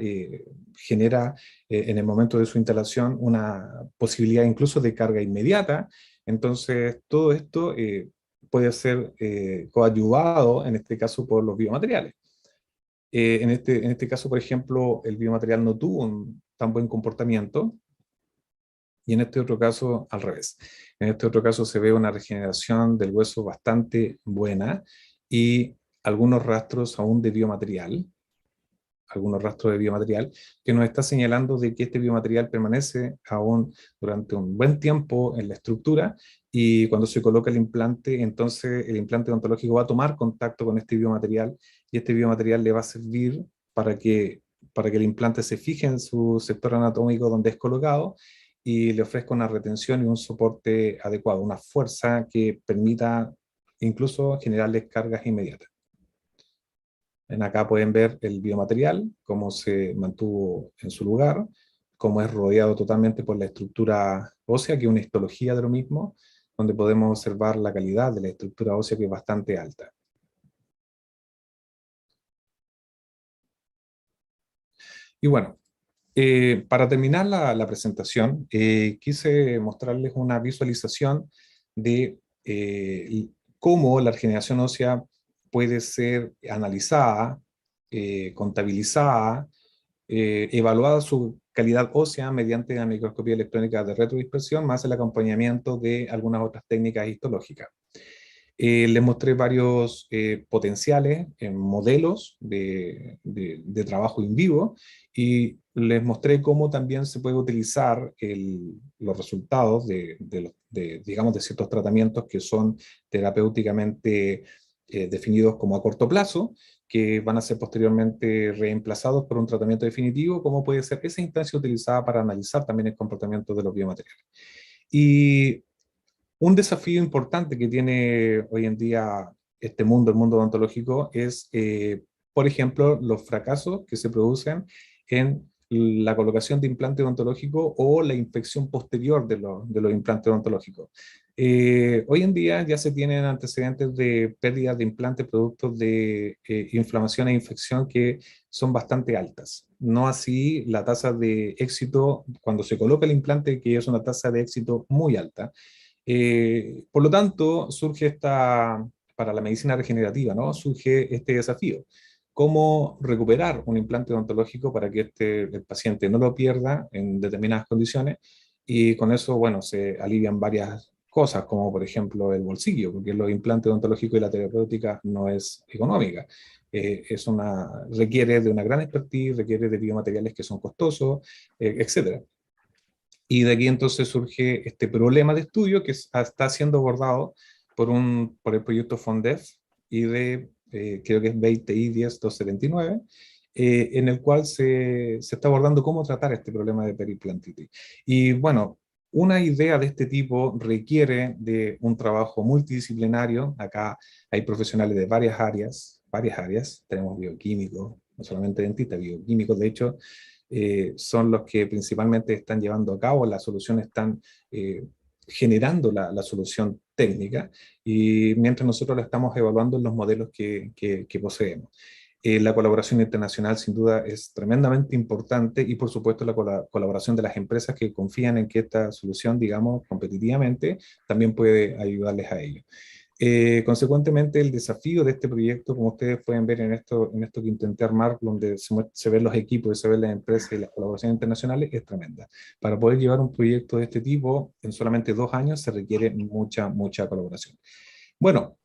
genera en el momento de su instalación una posibilidad incluso de carga inmediata. Entonces, todo esto puede ser coadyuvado, en este caso, por los biomateriales. En este caso, por ejemplo, el biomaterial no tuvo un tan buen comportamiento, y en este otro caso, al revés. En este otro caso se ve una regeneración del hueso bastante buena y algunos rastros de biomaterial, que nos está señalando de que este biomaterial permanece aún durante un buen tiempo en la estructura, y cuando se coloca el implante, entonces el implante odontológico va a tomar contacto con este biomaterial, y este biomaterial le va a servir para que el implante se fije en su sector anatómico donde es colocado, y le ofrezca una retención y un soporte adecuado, una fuerza que permita incluso generarles cargas inmediatas. Acá pueden ver el biomaterial, cómo se mantuvo en su lugar, cómo es rodeado totalmente por la estructura ósea, que es una histología de lo mismo, donde podemos observar la calidad de la estructura ósea, que es bastante alta. Y bueno, para terminar la presentación, quise mostrarles una visualización de cómo la regeneración ósea puede ser analizada, contabilizada, evaluada su calidad ósea mediante la microscopía electrónica de retrodispersión, más el acompañamiento de algunas otras técnicas histológicas. Les mostré varios potenciales modelos de trabajo in vivo, y les mostré cómo también se puede utilizar los resultados digamos, de ciertos tratamientos que son terapéuticamente definidos como a corto plazo, que van a ser posteriormente reemplazados por un tratamiento definitivo, como puede ser esa instancia utilizada para analizar también el comportamiento de los biomateriales. Y un desafío importante que tiene hoy en día este mundo, el mundo odontológico, es, por ejemplo, los fracasos que se producen en la colocación de implante odontológico o la infección posterior de los implantes odontológicos. Hoy en día ya se tienen antecedentes de pérdidas de implantes producto de inflamación e infección que son bastante altas. No así la tasa de éxito cuando se coloca el implante, que es una tasa de éxito muy alta. Por lo tanto, para la medicina regenerativa, ¿no? Surge este desafío. ¿Cómo recuperar un implante odontológico para que el paciente no lo pierda en determinadas condiciones? Y con eso, bueno, se alivian varias cosas, como por ejemplo el bolsillo, porque los implantes odontológicos y la terapéutica no es económica. Requiere de una gran expertise, requiere de biomateriales que son costosos, etcétera. Y de aquí entonces surge este problema de estudio que está siendo abordado por el proyecto FONDEF y creo que es BITI 10279, en el cual se está abordando cómo tratar este problema de perimplantitis. Y bueno, una idea de este tipo requiere de un trabajo multidisciplinario. Acá hay profesionales de varias áreas. Tenemos bioquímicos, no solamente dentistas, bioquímicos, de hecho, son los que principalmente están llevando a cabo la solución, están generando la solución técnica, y mientras nosotros la estamos evaluando en los modelos que poseemos. La colaboración internacional sin duda es tremendamente importante, y por supuesto la colaboración de las empresas que confían en que esta solución, digamos, competitivamente, también puede ayudarles a ellos. Consecuentemente, el desafío de este proyecto, como ustedes pueden ver en esto que intenté armar, donde se ven los equipos y se ven las empresas y las colaboraciones internacionales, es tremenda. Para poder llevar un proyecto de este tipo en solamente 2 años se requiere mucha colaboración. Bueno,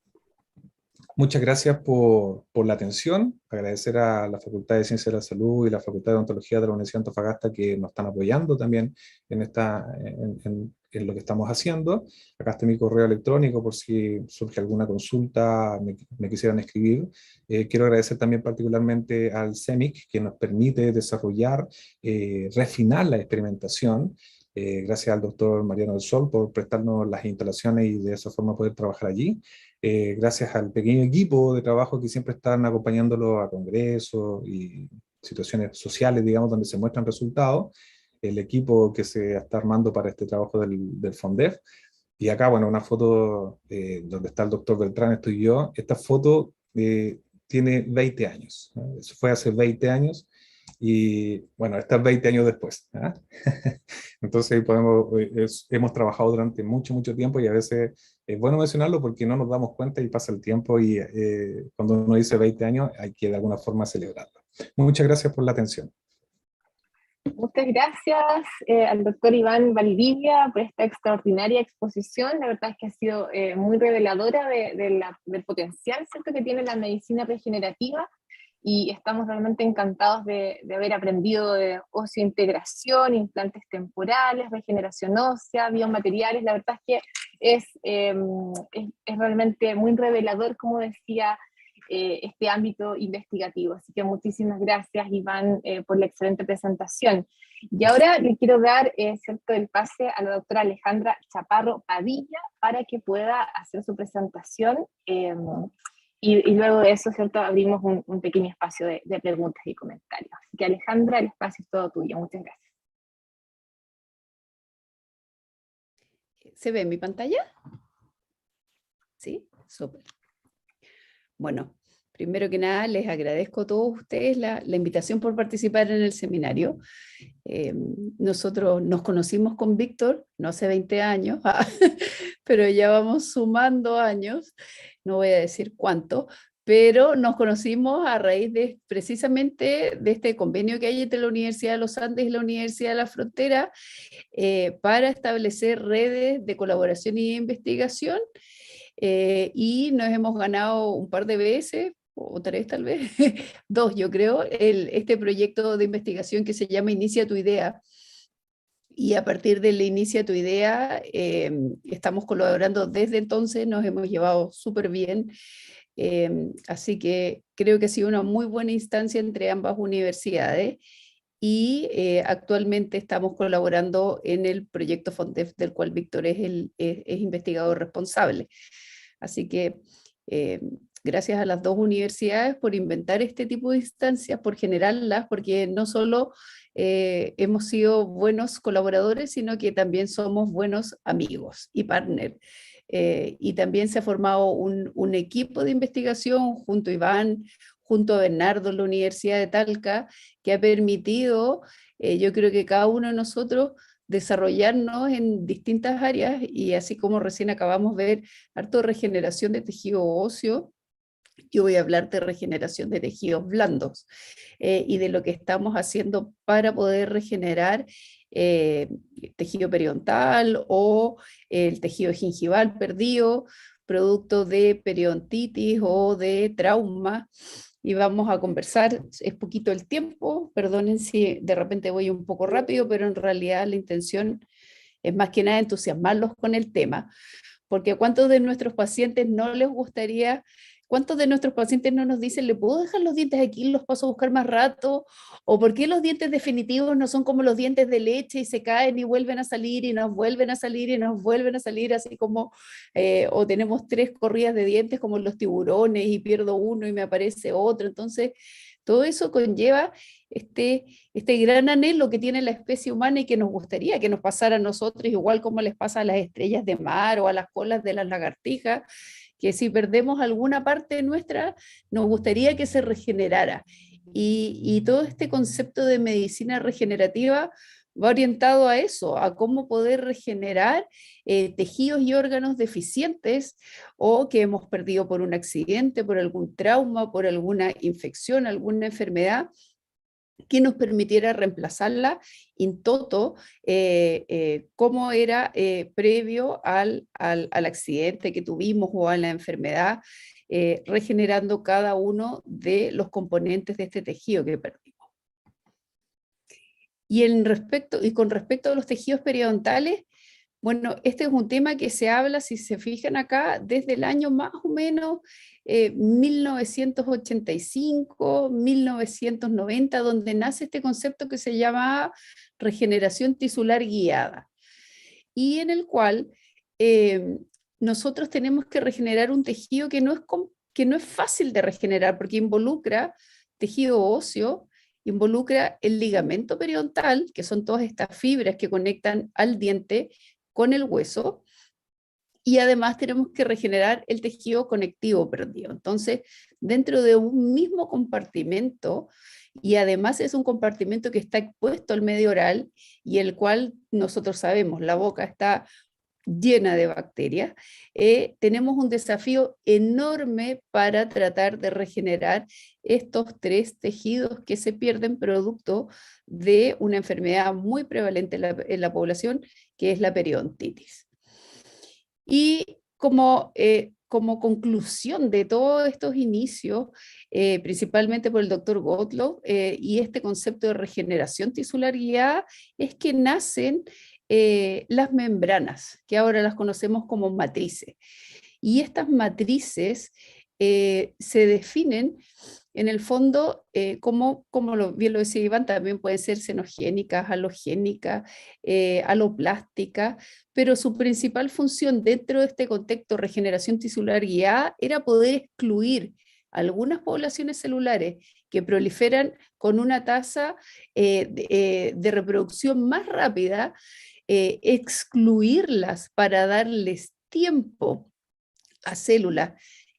muchas gracias por la atención. Agradecer a la Facultad de Ciencias de la Salud y la Facultad de Odontología de la Universidad de Antofagasta, que nos están apoyando también en lo que estamos haciendo. Acá está mi correo electrónico por si surge alguna consulta, me quisieran escribir. Quiero agradecer también particularmente al CEMIC, que nos permite desarrollar, refinar la experimentación. Gracias al doctor Mariano del Sol por prestarnos las instalaciones y de esa forma poder trabajar allí. Gracias al pequeño equipo de trabajo que siempre están acompañándolo a congresos y situaciones sociales, digamos, donde se muestran resultados, el equipo que se está armando para este trabajo del FONDEF. Y acá, bueno, una foto donde está el doctor Beltrán, estoy yo. Esta foto tiene 20 años, ¿no? Eso fue hace 20 años y bueno, está 20 años después. ¿Ah? Entonces hemos trabajado durante mucho, mucho tiempo y a veces es bueno mencionarlo porque no nos damos cuenta y pasa el tiempo y cuando uno dice 20 años hay que de alguna forma celebrarlo. Muchas gracias por la atención. Muchas gracias al doctor Iván Valdivia por esta extraordinaria exposición. La verdad es que ha sido muy reveladora del potencial, ¿cierto?, que tiene la medicina regenerativa, y estamos realmente encantados de haber aprendido de oseointegración, implantes temporales, regeneración ósea, biomateriales. La verdad es que es realmente muy revelador, como decía, este ámbito investigativo. Así que muchísimas gracias, Iván, por la excelente presentación. Y ahora le quiero dar ¿cierto?, el pase a la doctora Alejandra Chaparro Padilla para que pueda hacer su presentación, y luego de eso, ¿cierto?, abrimos un pequeño espacio de preguntas y comentarios. Así que, Alejandra, el espacio es todo tuyo. Muchas gracias. ¿Se ve mi pantalla? Sí, súper. Bueno, primero que nada, les agradezco a todos ustedes la invitación por participar en el seminario. Nosotros nos conocimos con Víctor, no hace 20 años, pero ya vamos sumando años, no voy a decir cuánto, pero nos conocimos a raíz de precisamente de este convenio que hay entre la Universidad de los Andes y la Universidad de la Frontera, para establecer redes de colaboración y de investigación, y nos hemos ganado un par de veces, o 3 tal vez, 2 yo creo, este proyecto de investigación que se llama Inicia tu Idea. Y a partir de la Inicia tu Idea, estamos colaborando desde entonces, nos hemos llevado súper bien. Así que creo que ha sido una muy buena instancia entre ambas universidades, y actualmente estamos colaborando en el proyecto FONDEF, del cual Víctor es investigador responsable. Así que gracias a las 2 universidades por inventar este tipo de instancias, por generarlas, porque no solo hemos sido buenos colaboradores, sino que también somos buenos amigos y partners. Y también se ha formado un equipo de investigación junto a Iván, junto a Bernardo en la Universidad de Talca, que ha permitido, yo creo que cada uno de nosotros, desarrollarnos en distintas áreas, y así como recién acabamos de ver harto de regeneración de tejido óseo, yo voy a hablar de regeneración de tejidos blandos, y de lo que estamos haciendo para poder regenerar tejido periodontal o el tejido gingival perdido, producto de periodontitis o de trauma. Y vamos a conversar, es poquito el tiempo, perdonen si de repente voy un poco rápido, pero en realidad la intención es más que nada entusiasmarlos con el tema, porque a cuántos de nuestros pacientes no les gustaría, cuántos de nuestros pacientes no nos dicen, ¿le puedo dejar los dientes aquí, los paso a buscar más rato? ¿O por qué los dientes definitivos no son como los dientes de leche y se caen y vuelven a salir y nos vuelven a salir y nos vuelven a salir, así como, o tenemos 3 corridas de dientes como los tiburones y pierdo uno y me aparece otro? Entonces, todo eso conlleva este gran anhelo que tiene la especie humana y que nos gustaría que nos pasara a nosotros, igual como les pasa a las estrellas de mar o a las colas de las lagartijas, que si perdemos alguna parte nuestra, nos gustaría que se regenerara. Y todo este concepto de medicina regenerativa va orientado a eso, a cómo poder regenerar tejidos y órganos deficientes o que hemos perdido por un accidente, por algún trauma, por alguna infección, alguna enfermedad, que nos permitiera reemplazarla in toto, como era previo al accidente que tuvimos o a la enfermedad, regenerando cada uno de los componentes de este tejido que perdimos. Y con respecto a los tejidos periodontales, bueno, este es un tema que se habla, si se fijan acá, desde el año más o menos 1985, 1990, donde nace este concepto que se llama regeneración tisular guiada, y en el cual nosotros tenemos que regenerar un tejido que no es fácil de regenerar, porque involucra tejido óseo, involucra el ligamento periodontal, que son todas estas fibras que conectan al diente con el hueso, y además tenemos que regenerar el tejido conectivo perdido. Entonces, dentro de un mismo compartimento, y además es un compartimento que está expuesto al medio oral, y el cual nosotros sabemos, la boca está llena de bacterias, tenemos un desafío enorme para tratar de regenerar estos 3 tejidos que se pierden producto de una enfermedad muy prevalente en la población, que es la periodontitis. Y como conclusión de todos estos inicios, principalmente por el doctor Gottlob, y este concepto de regeneración tisular guiada, es que nacen las membranas, que ahora las conocemos como matrices. Y estas matrices se definen en el fondo, como bien lo decía Iván, también pueden ser xenogénicas, halogénicas, aloplásticas, pero su principal función dentro de este contexto de regeneración tisular guiada era poder excluir algunas poblaciones celulares que proliferan con una tasa de reproducción más rápida, excluirlas para darles tiempo a células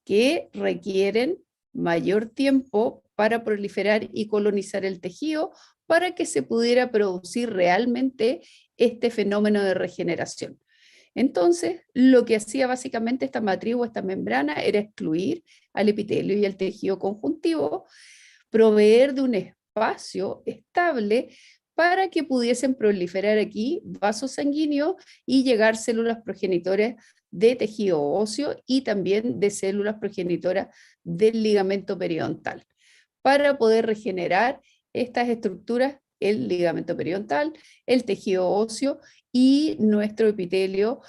que requieren mayor tiempo para proliferar y colonizar el tejido para que se pudiera producir realmente este fenómeno de regeneración. Entonces, lo que hacía básicamente esta matriz o esta membrana era excluir al epitelio y al tejido conjuntivo, proveer de un espacio estable para que pudiesen proliferar aquí vasos sanguíneos y llegar células progenitoras de tejido óseo y también de células progenitoras del ligamento periodontal, para poder regenerar estas estructuras, el ligamento periodontal, el tejido óseo y nuestro epitelio,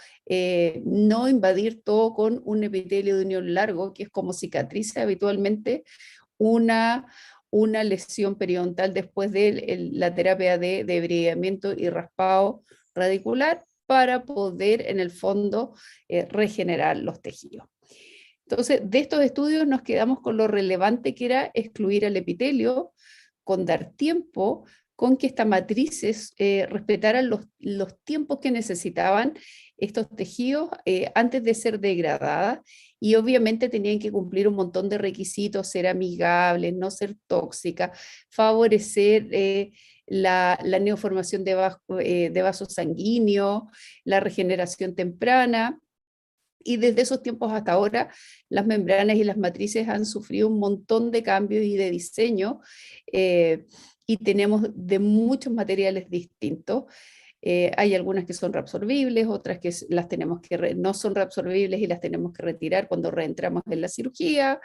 no invadir todo con un epitelio de unión largo, que es como cicatriza habitualmente una lesión periodontal después de la terapia de debridamiento y raspado radicular, para poder en el fondo regenerar los tejidos. Entonces, de estos estudios nos quedamos con lo relevante que era excluir al epitelio, con dar tiempo, con que estas matrices respetaran los tiempos que necesitaban estos tejidos antes de ser degradadas, y obviamente tenían que cumplir un montón de requisitos, ser amigables, no ser tóxicas, favorecer la neoformación de vasos sanguíneos, la regeneración temprana. Y desde esos tiempos hasta ahora, las membranas y las matrices han sufrido un montón de cambios y de diseño, y tenemos de muchos materiales distintos. Hay algunas que son reabsorbibles, otras que las tenemos que no son reabsorbibles y las tenemos que retirar cuando reentramos en la cirugía.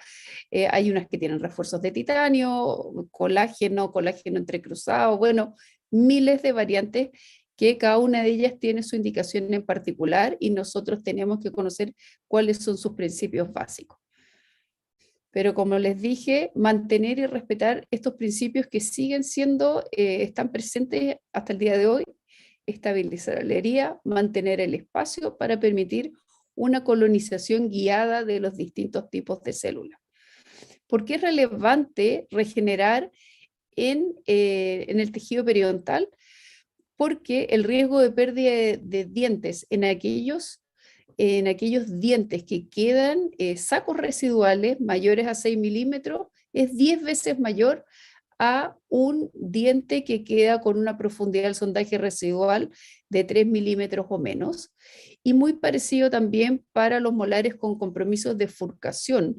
Hay unas que tienen refuerzos de titanio, colágeno entrecruzado, bueno, miles de variantes que cada una de ellas tiene su indicación en particular y nosotros tenemos que conocer cuáles son sus principios básicos. Pero como les dije, mantener y respetar estos principios que siguen siendo, están presentes hasta el día de hoy: estabilizar la herida, mantener el espacio para permitir una colonización guiada de los distintos tipos de células. ¿Por qué es relevante regenerar en el tejido periodontal? Porque el riesgo de pérdida de dientes en aquellos dientes que quedan sacos residuales mayores a 6 milímetros es 10 veces mayor a un diente que queda con una profundidad del sondaje residual de 3 milímetros o menos, y muy parecido también para los molares con compromisos de furcación.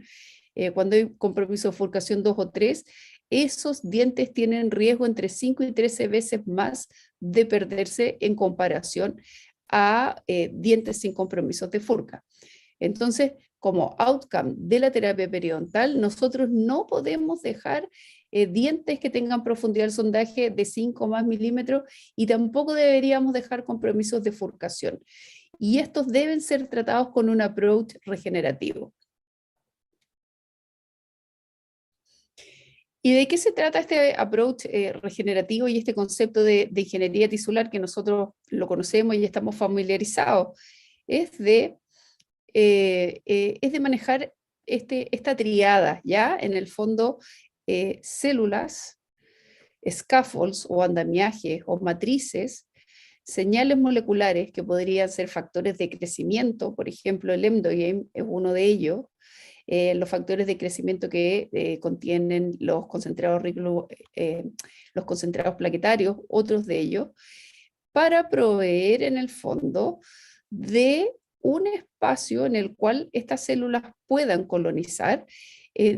Cuando hay compromiso de furcación 2 o 3, esos dientes tienen riesgo entre 5 y 13 veces más de perderse en comparación a dientes sin compromisos de furca. Entonces, como outcome de la terapia periodontal, nosotros no podemos dejar dientes que tengan profundidad del sondaje de 5 o más milímetros, y tampoco deberíamos dejar compromisos de furcación. Y estos deben ser tratados con un approach regenerativo. ¿Y de qué se trata este approach regenerativo y este concepto de ingeniería tisular que nosotros lo conocemos y estamos familiarizados? Es de manejar esta triada, ¿ya? En el fondo, células, scaffolds o andamiajes o matrices, señales moleculares que podrían ser factores de crecimiento, por ejemplo el endogame es uno de ellos, los factores de crecimiento que contienen los concentrados plaquetarios, otros de ellos, para proveer en el fondo de un espacio en el cual estas células puedan colonizar,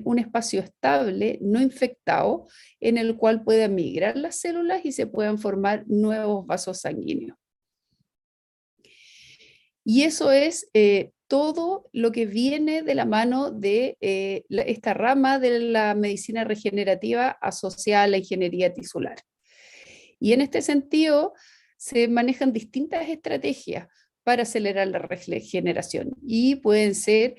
un espacio estable, no infectado, en el cual puedan migrar las células y se puedan formar nuevos vasos sanguíneos. Y eso es todo lo que viene de la mano de esta rama de la medicina regenerativa asociada a la ingeniería tisular. Y en este sentido se manejan distintas estrategias para acelerar la regeneración y pueden ser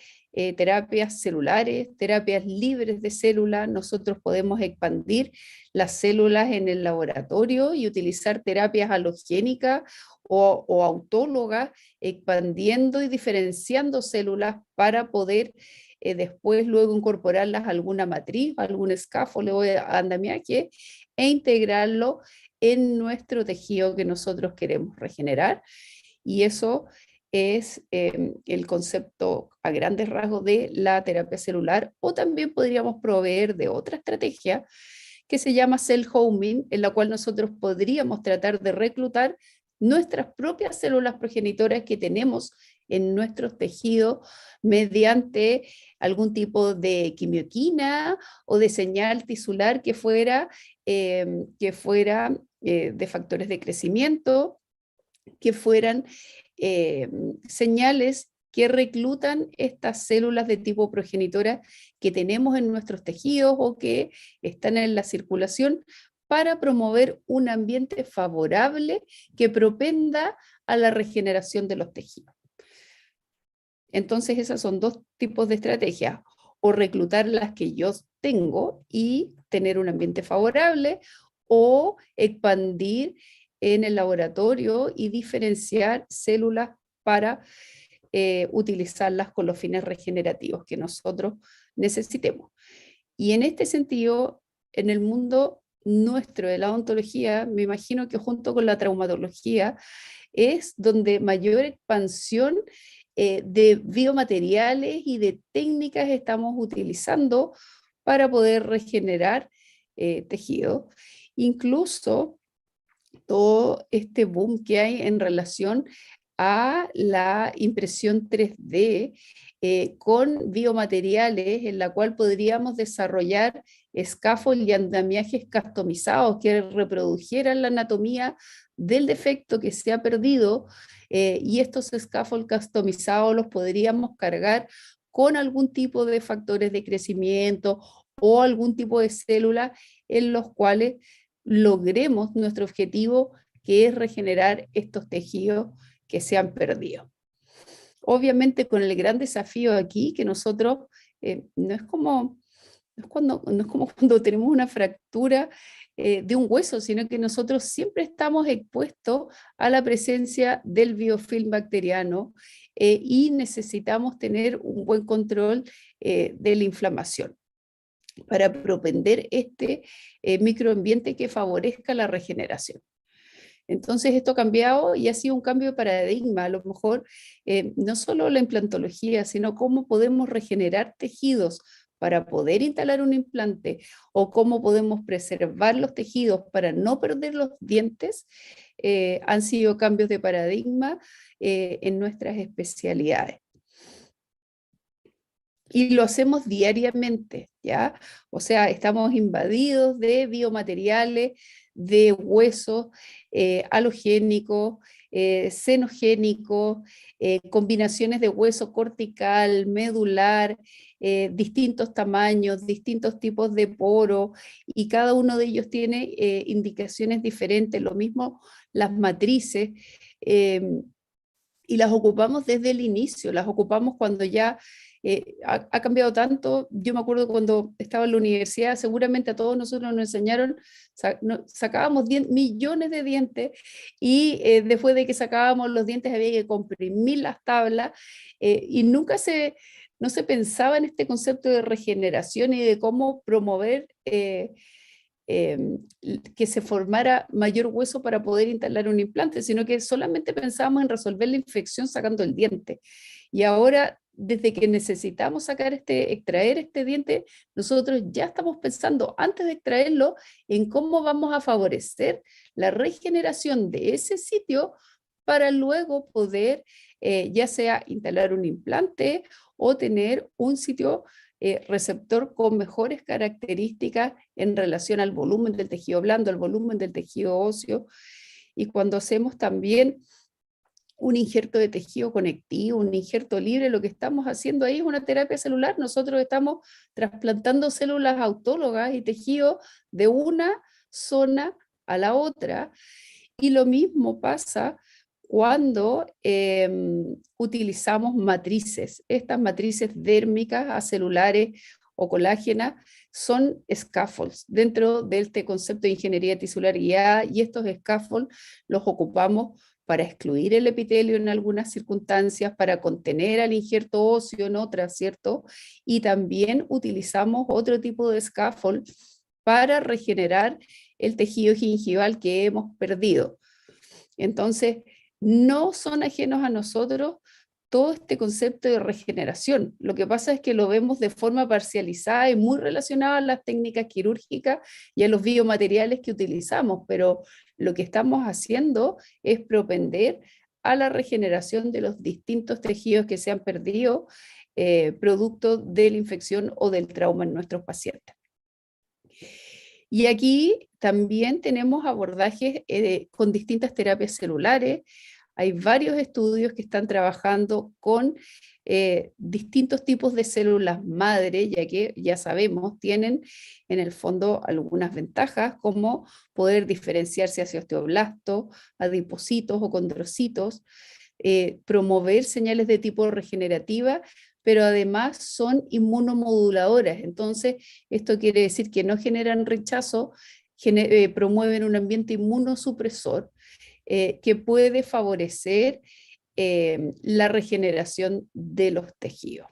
terapias celulares, terapias libres de células. Nosotros podemos expandir las células en el laboratorio y utilizar terapias halogénicas o autólogas, expandiendo y diferenciando células para poder después luego incorporarlas a alguna matriz, a algún scaffold o andamiaje e integrarlo en nuestro tejido que nosotros queremos regenerar. Y eso es el concepto a grandes rasgos de la terapia celular, o también podríamos proveer de otra estrategia que se llama cell homing, en la cual nosotros podríamos tratar de reclutar nuestras propias células progenitoras que tenemos en nuestros tejidos mediante algún tipo de quimioquina o de señal tisular que fuera de factores de crecimiento, que fueran señales que reclutan estas células de tipo progenitora que tenemos en nuestros tejidos o que están en la circulación, para promover un ambiente favorable que propenda a la regeneración de los tejidos. Entonces esas son dos tipos de estrategias: o reclutar las que yo tengo y tener un ambiente favorable, o expandir en el laboratorio y diferenciar células para utilizarlas con los fines regenerativos que nosotros necesitemos. Y en este sentido, en el mundo nuestro de la odontología, me imagino que junto con la traumatología es donde mayor expansión de biomateriales y de técnicas estamos utilizando para poder regenerar tejido. Incluso todo este boom que hay en relación a la impresión 3D con biomateriales, en la cual podríamos desarrollar scaffold y andamiajes customizados que reprodujeran la anatomía del defecto que se ha perdido, y estos scaffold customizados los podríamos cargar con algún tipo de factores de crecimiento o algún tipo de célula en los cuales logremos nuestro objetivo, que es regenerar estos tejidos que se han perdido. Obviamente con el gran desafío aquí que nosotros, no es como cuando tenemos una fractura de un hueso, sino que nosotros siempre estamos expuestos a la presencia del biofilm bacteriano y necesitamos tener un buen control de la inflamación para propender este microambiente que favorezca la regeneración. Entonces esto ha cambiado y ha sido un cambio de paradigma, a lo mejor no solo la implantología, sino cómo podemos regenerar tejidos para poder instalar un implante, o cómo podemos preservar los tejidos para no perder los dientes. Han sido cambios de paradigma en nuestras especialidades. Y lo hacemos diariamente, ¿ya? O sea, estamos invadidos de biomateriales, de huesos halogénicos, xenogénicos, combinaciones de hueso cortical, medular, distintos tamaños, distintos tipos de poro, y cada uno de ellos tiene indicaciones diferentes. Lo mismo las matrices, y las ocupamos desde el inicio, las ocupamos cuando ya ha cambiado tanto. Yo me acuerdo cuando estaba en la universidad, seguramente a todos nosotros nos enseñaron, sacábamos millones de dientes, y después de que sacábamos los dientes había que comprimir las tablas, y nunca no se pensaba en este concepto de regeneración y de cómo promover que se formara mayor hueso para poder instalar un implante, sino que solamente pensábamos en resolver la infección sacando el diente. Y ahora, desde que necesitamos extraer este diente, nosotros ya estamos pensando, antes de extraerlo, en cómo vamos a favorecer la regeneración de ese sitio para luego poder, ya sea instalar un implante o tener un sitio receptor con mejores características en relación al volumen del tejido blando, al volumen del tejido óseo. Y cuando hacemos también un injerto de tejido conectivo, un injerto libre, lo que estamos haciendo ahí es una terapia celular. Nosotros estamos trasplantando células autólogas y tejido de una zona a la otra. Y lo mismo pasa cuando utilizamos matrices. Estas matrices dérmicas, acelulares o colágenas son scaffolds dentro de este concepto de ingeniería tisular guiada, y estos scaffolds los ocupamos para excluir el epitelio en algunas circunstancias, para contener al injerto óseo en otras, ¿cierto? Y también utilizamos otro tipo de scaffold para regenerar el tejido gingival que hemos perdido. Entonces, no son ajenos a nosotros todo este concepto de regeneración. Lo que pasa es que lo vemos de forma parcializada y muy relacionada a las técnicas quirúrgicas y a los biomateriales que utilizamos, pero lo que estamos haciendo es propender a la regeneración de los distintos tejidos que se han perdido producto de la infección o del trauma en nuestros pacientes. Y aquí también tenemos abordajes con distintas terapias celulares. Hay varios estudios que están trabajando con distintos tipos de células madre, ya que ya sabemos, tienen en el fondo algunas ventajas, como poder diferenciarse hacia osteoblastos, adipocitos o condrocitos, promover señales de tipo regenerativa, pero además son inmunomoduladoras. Entonces, esto quiere decir que no generan rechazo, promueven un ambiente inmunosupresor, que puede favorecer la regeneración de los tejidos.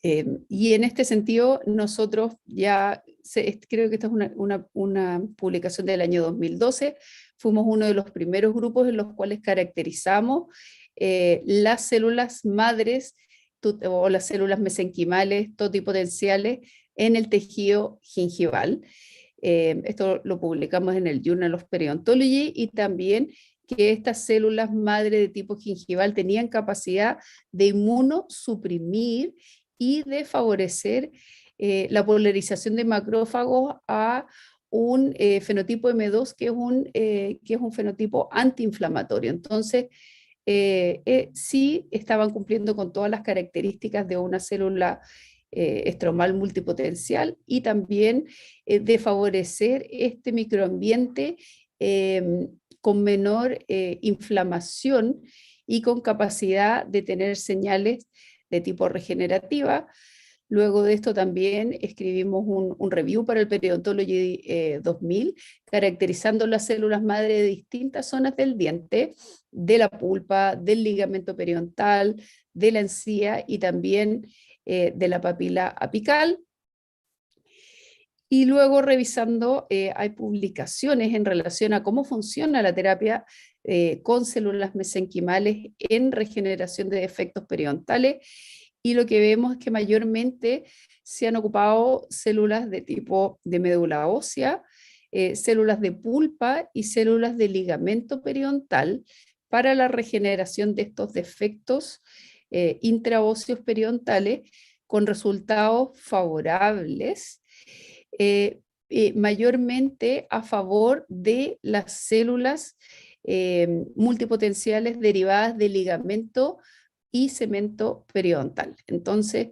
Y en este sentido, nosotros ya, creo que esta es una publicación del año 2012, fuimos uno de los primeros grupos en los cuales caracterizamos las células madres o las células mesenquimales totipotenciales en el tejido gingival. Esto lo publicamos en el Journal of Periodontology, y también que estas células madre de tipo gingival tenían capacidad de inmunosuprimir y de favorecer la polarización de macrófagos a un fenotipo M2 que es un fenotipo antiinflamatorio. Entonces, sí estaban cumpliendo con todas las características de una célula estromal multipotencial, y también de favorecer este microambiente con menor inflamación y con capacidad de tener señales de tipo regenerativa. Luego de esto también escribimos un review para el Periodontology 2000, caracterizando las células madre de distintas zonas del diente, de la pulpa, del ligamento periodontal, de la encía y también de la papila apical. Y luego revisando, hay publicaciones en relación a cómo funciona la terapia con células mesenquimales en regeneración de defectos periodontales, y lo que vemos es que mayormente se han ocupado células de tipo de médula ósea, células de pulpa y células de ligamento periodontal para la regeneración de estos defectos intraóseos periodontales, con resultados favorables, mayormente a favor de las células multipotenciales derivadas de ligamento y cemento periodontal. Entonces,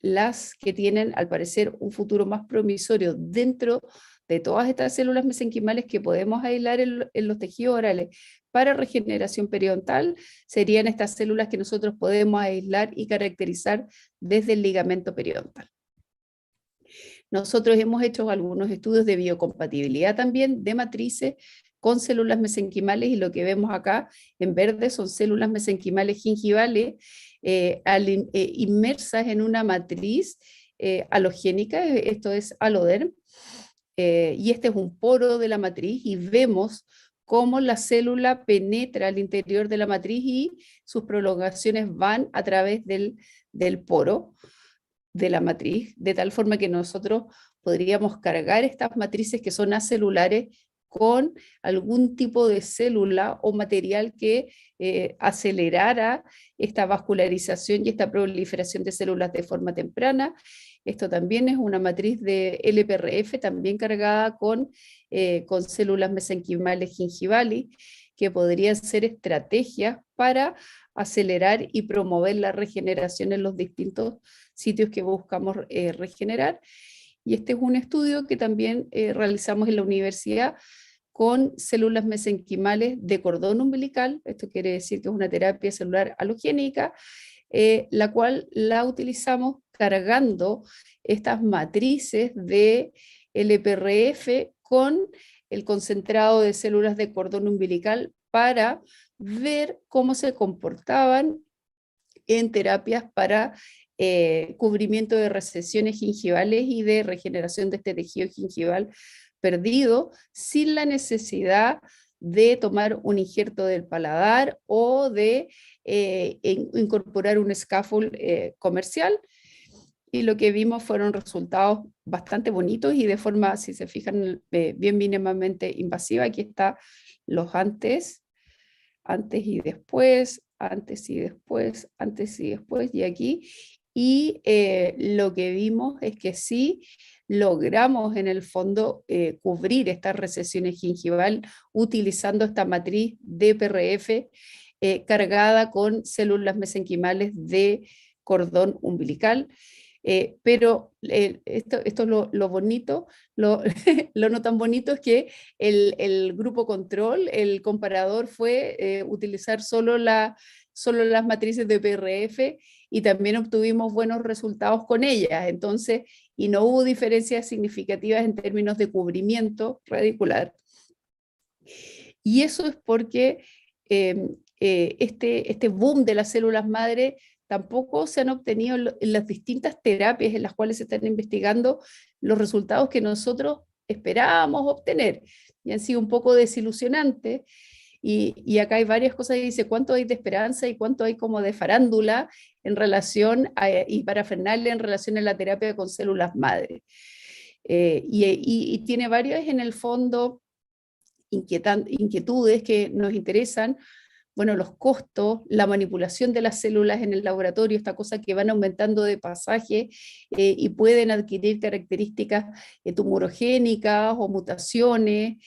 las que tienen al parecer un futuro más promisorio dentro de todas estas células mesenquimales que podemos aislar en los tejidos orales para regeneración periodontal, serían estas células que nosotros podemos aislar y caracterizar desde el ligamento periodontal. Nosotros hemos hecho algunos estudios de biocompatibilidad también de matrices con células mesenquimales, y lo que vemos acá en verde son células mesenquimales gingivales inmersas en una matriz halogénica, esto es Alloderm, y este es un poro de la matriz, y vemos cómo la célula penetra al interior de la matriz y sus prolongaciones van a través del poro de la matriz, de tal forma que nosotros podríamos cargar estas matrices que son acelulares con algún tipo de célula o material que acelerara esta vascularización y esta proliferación de células de forma temprana. Esto también es una matriz de LPRF, también cargada con células mesenquimales gingivales, que podrían ser estrategias para acelerar y promover la regeneración en los distintos sitios que buscamos regenerar. Y este es un estudio que también realizamos en la universidad con células mesenquimales de cordón umbilical. Esto quiere decir que es una terapia celular halogénica, la cual la utilizamos cargando estas matrices de LPRF con el concentrado de células de cordón umbilical para ver cómo se comportaban en terapias para cubrimiento de recesiones gingivales y de regeneración de este tejido gingival perdido, sin la necesidad de tomar un injerto del paladar o de incorporar un scaffold comercial. Y lo que vimos fueron resultados bastante bonitos y de forma, si se fijan, bien mínimamente invasiva. Aquí está los antes y después, antes y después, antes y después, y aquí. Y lo que vimos es que sí logramos en el fondo cubrir estas recesiones gingival utilizando esta matriz de PRF cargada con células mesenquimales de cordón umbilical. Pero esto es lo bonito, lo no tan bonito es que el grupo control, el comparador fue utilizar solo las matrices de PRF y también obtuvimos buenos resultados con ellas, entonces, y no hubo diferencias significativas en términos de cubrimiento radicular. Y eso es porque este boom de las células madre tampoco se han obtenido en las distintas terapias en las cuales se están investigando los resultados que nosotros esperábamos obtener, y han sido un poco desilusionantes. Y acá hay varias cosas, y dice cuánto hay de esperanza y cuánto hay como de farándula en relación y parafernalia en relación a la terapia con células madre. Y tiene varias en el fondo inquietudes que nos interesan. Bueno, los costos, la manipulación de las células en el laboratorio, esta cosa que van aumentando de pasaje y pueden adquirir características tumorogénicas o mutaciones,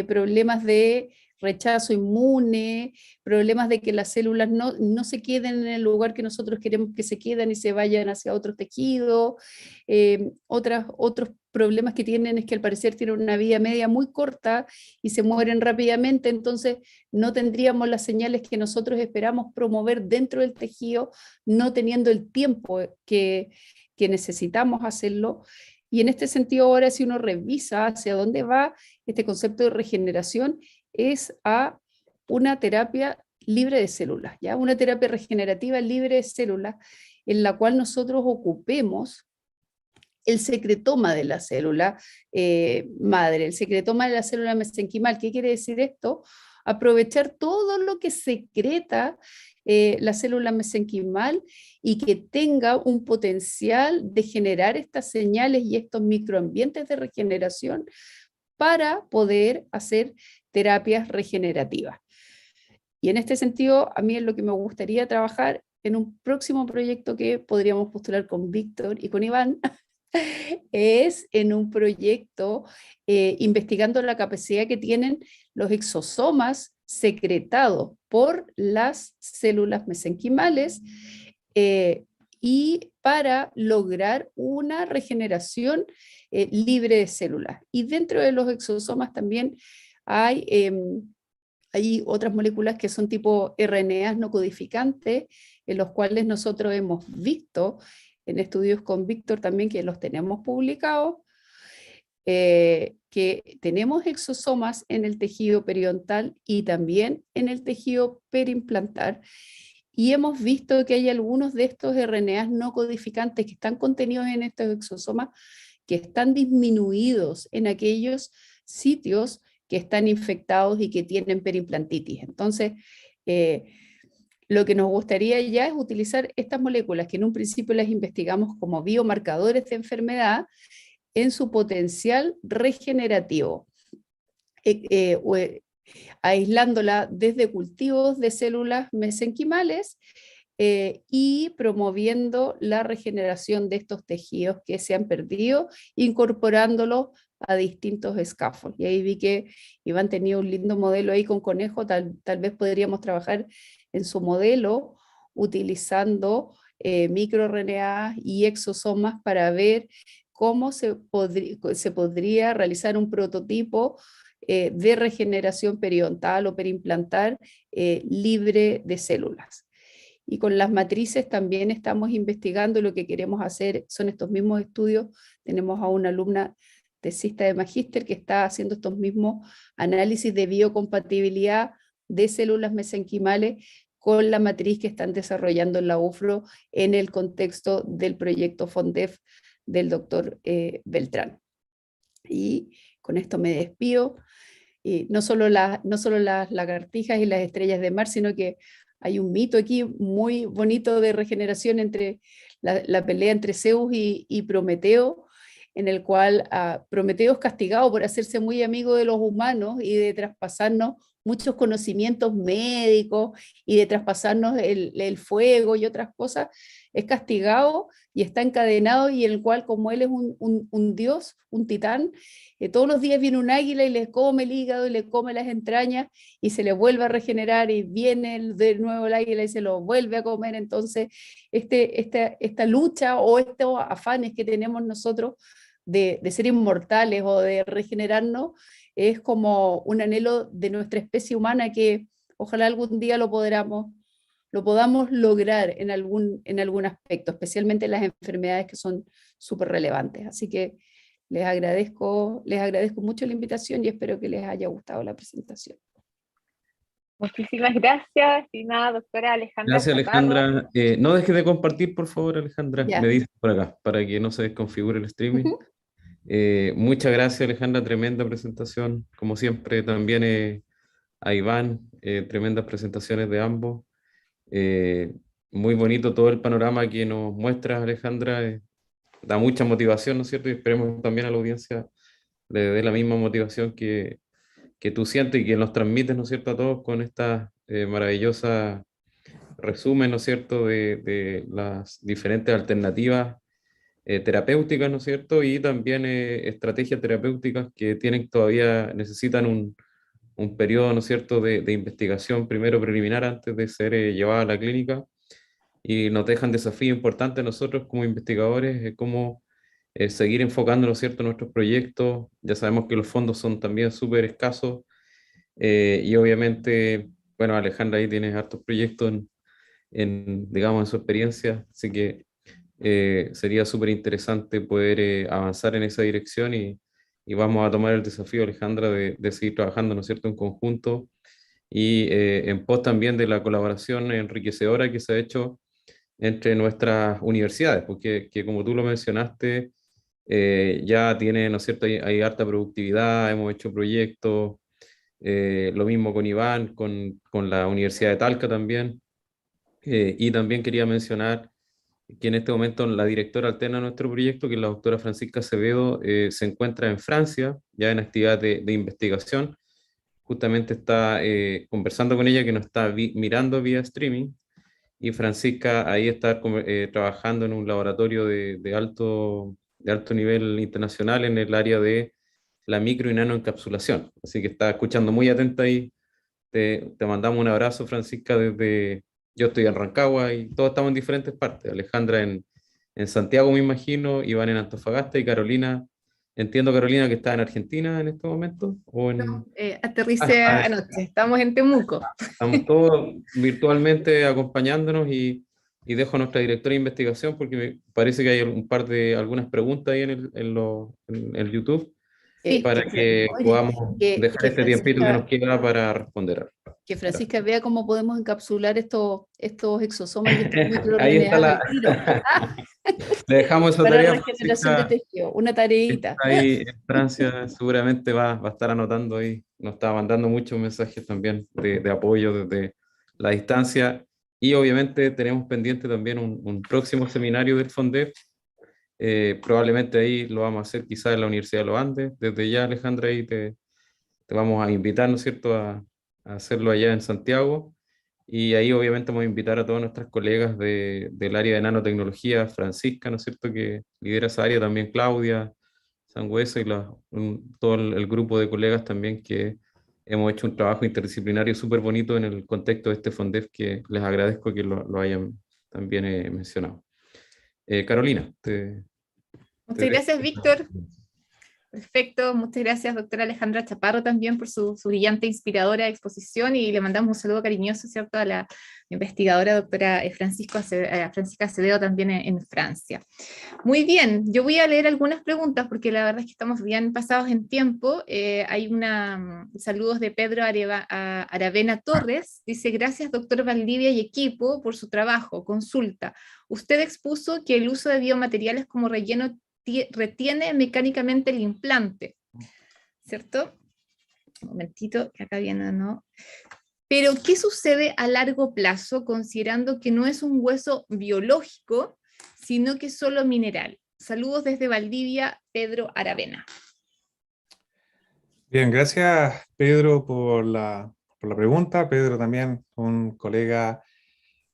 problemas de rechazo inmune, problemas de que las células no se queden en el lugar que nosotros queremos que se queden y se vayan hacia otros tejidos. Otros problemas que tienen es que al parecer tienen una vida media muy corta y se mueren rápidamente, entonces no tendríamos las señales que nosotros esperamos promover dentro del tejido, no teniendo el tiempo que necesitamos hacerlo. Y en este sentido, ahora si uno revisa hacia dónde va este concepto de regeneración, es a una terapia libre de células, ¿ya? Una terapia regenerativa libre de células, en la cual nosotros ocupemos el secretoma de la célula madre, el secretoma de la célula mesenquimal. ¿Qué quiere decir esto? Aprovechar todo lo que secreta la célula mesenquimal y que tenga un potencial de generar estas señales y estos microambientes de regeneración para poder hacer terapias regenerativas. Y en este sentido, a mí es lo que me gustaría trabajar en un próximo proyecto que podríamos postular con Víctor y con Iván, es en un proyecto investigando la capacidad que tienen los exosomas secretados por las células mesenquimales y para lograr una regeneración libre de células. Y dentro de los exosomas también hay otras moléculas que son tipo RNAs no codificantes, en los cuales nosotros hemos visto en estudios con Víctor también, que los tenemos publicados, que tenemos exosomas en el tejido periodontal y también en el tejido perimplantar, y hemos visto que hay algunos de estos RNAs no codificantes que están contenidos en estos exosomas que están disminuidos en aquellos sitios que están infectados y que tienen perimplantitis. Entonces, lo que nos gustaría ya es utilizar estas moléculas, que en un principio las investigamos como biomarcadores de enfermedad, en su potencial regenerativo, aislándola desde cultivos de células mesenquimales y promoviendo la regeneración de estos tejidos que se han perdido, incorporándolos a distintos scaffolds. Y ahí vi que Iván tenía un lindo modelo ahí con conejo, tal vez podríamos trabajar en su modelo utilizando microRNA y exosomas para ver cómo se podría realizar un prototipo de regeneración periodontal o perimplantar libre de células. Y con las matrices también estamos investigando. Lo que queremos hacer son estos mismos estudios. Tenemos a una alumna tesista de magíster que está haciendo estos mismos análisis de biocompatibilidad de células mesenquimales con la matriz que están desarrollando en la UFRO en el contexto del proyecto FONDEF del doctor Beltrán. Y con esto me despido. Y no solo las lagartijas y las estrellas de mar, sino que hay un mito aquí muy bonito de regeneración entre la pelea entre Zeus y Prometeo, en el cual Prometeo es castigado por hacerse muy amigo de los humanos y de traspasarnos muchos conocimientos médicos y de traspasarnos el fuego y otras cosas. Es castigado y está encadenado, y en el cual, como él es un dios, un titán, todos los días viene un águila y le come el hígado y le come las entrañas y se le vuelve a regenerar, y viene de nuevo el águila y se lo vuelve a comer. Entonces esta lucha o estos afanes que tenemos nosotros de ser inmortales o de regenerarnos es como un anhelo de nuestra especie humana que ojalá algún día lo podamos lograr en algún aspecto, especialmente en las enfermedades que son súper relevantes. Así que les agradezco mucho la invitación y espero que les haya gustado la presentación. Muchísimas gracias, estimada doctora Alejandra Gracias, Chaparro. Alejandra. No dejes de compartir, por favor, Alejandra. Ya. Me dices por acá, para que no se desconfigure el streaming. Muchas gracias, Alejandra. Tremenda presentación. Como siempre, también a Iván, tremendas presentaciones de ambos. Muy bonito todo el panorama que nos muestras, Alejandra. Da mucha motivación, ¿no es cierto? Y esperemos también a la audiencia le dé la misma motivación que tú sientes y que nos transmites, ¿no es cierto?, a todos con esta maravillosa resumen, ¿no es cierto?, de las diferentes alternativas terapéuticas, ¿no es cierto?, y también estrategias terapéuticas que necesitan un periodo, ¿no es cierto?, de investigación primero preliminar antes de ser llevada a la clínica, y nos dejan desafíos importantes a nosotros como investigadores, cómo seguir enfocando, ¿no es cierto?, nuestros proyectos. Ya sabemos que los fondos son también súper escasos, y obviamente, bueno, Alejandra, ahí tienes hartos proyectos digamos, en su experiencia, así que sería súper interesante poder avanzar en esa dirección, y vamos a tomar el desafío, Alejandra, de seguir trabajando, ¿no es cierto?, en conjunto, y en pos también de la colaboración enriquecedora que se ha hecho entre nuestras universidades, porque que como tú lo mencionaste, ya tiene, ¿no es cierto?, hay harta productividad, hemos hecho proyectos, lo mismo con Iván, con la Universidad de Talca también, y también quería mencionar que en este momento la directora alterna de nuestro proyecto, que es la doctora Francisca Acevedo, se encuentra en Francia, ya en actividad de investigación. Justamente está conversando con ella, que nos está mirando vía streaming, y Francisca ahí está trabajando en un laboratorio de alto nivel internacional en el área de la micro y nanoencapsulación. Así que está escuchando muy atenta ahí. Te mandamos un abrazo, Francisca, yo estoy en Rancagua y todos estamos en diferentes partes. Alejandra en Santiago, me imagino, Iván en Antofagasta, y Carolina, entiendo, Carolina, que está en Argentina en este momento. No, aterricé anoche, estamos en Temuco. Estamos todos virtualmente acompañándonos, y dejo a nuestra directora de investigación porque me parece que hay algunas preguntas ahí en el YouTube, Sí, para que Oye, podamos dejar este tiempito que nos queda para responder. que Francisca vea cómo podemos encapsular estos exosomas y estos Ahí está microRNA al tiro. Le dejamos esa para tarea. regeneración de Francisca, tejido, una tareita. está ahí en Francia, seguramente va a estar anotando ahí. Nos está mandando muchos mensajes también de apoyo desde la distancia. Y obviamente tenemos pendiente también un próximo seminario del FONDEP. Probablemente ahí lo vamos a hacer quizás en la Universidad de los Andes. Desde ya, Alejandra, ahí te vamos a invitar, ¿no es cierto?, a hacerlo allá en Santiago. Y ahí obviamente vamos a invitar a todas nuestras colegas del área de nanotecnología, Francisca, ¿no es cierto?, que lidera esa área, también Claudia Sangüesa y todo el grupo de colegas también que hemos hecho un trabajo interdisciplinario súper bonito en el contexto de este FONDEF, que les agradezco que lo hayan también mencionado. Carolina, te Muchas dejo. gracias, Víctor. Perfecto, muchas gracias, doctora Alejandra Chaparro, también por su brillante, inspiradora exposición, y le mandamos un saludo cariñoso, ¿cierto?, a la investigadora doctora Francisca Acevedo, también en Francia. Muy bien, yo voy a leer algunas preguntas, porque la verdad es que estamos bien pasados en tiempo. Hay saludos de Pedro Aravena Torres, dice: gracias, doctor Valdivia y equipo, por su trabajo. Consulta: usted expuso que el uso de biomateriales como relleno retiene mecánicamente el implante, ¿cierto? Un momentito, que acá viene, ¿no? Pero, ¿qué sucede a largo plazo, considerando que no es un hueso biológico, sino que es solo mineral? Saludos desde Valdivia, Pedro Aravena. Bien, gracias Pedro por la pregunta. Pedro también, un colega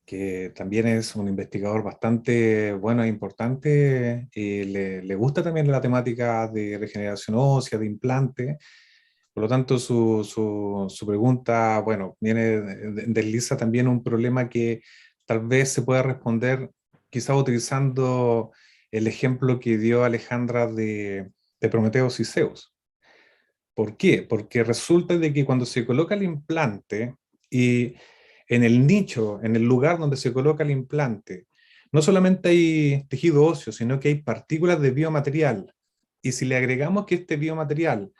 que también es un investigador bastante bueno e importante, y le gusta también la temática de regeneración ósea, de implante. Por lo tanto, su pregunta, bueno, desliza también un problema que tal vez se pueda responder quizá utilizando el ejemplo que dio Alejandra de Prometeos y Zeus. ¿Por qué? Porque resulta de que cuando se coloca el implante y en el nicho, en el lugar donde se coloca el implante, no solamente hay tejido óseo, sino que hay partículas de biomaterial. Y si le agregamos que este biomaterial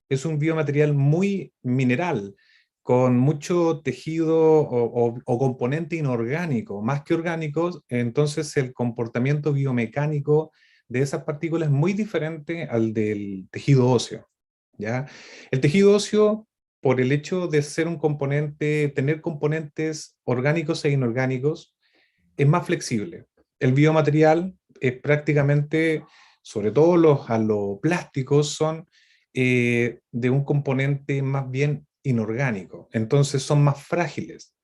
es un biomaterial muy mineral, con mucho tejido o componente inorgánico, más que orgánicos, entonces el comportamiento biomecánico de esas partículas es muy diferente al del tejido óseo, ¿ya? El tejido óseo, por el hecho de ser un componente, tener componentes orgánicos e inorgánicos, es más flexible. El biomaterial es prácticamente, sobre todo los aloplásticos, son de un componente más bien inorgánico, entonces son más frágiles.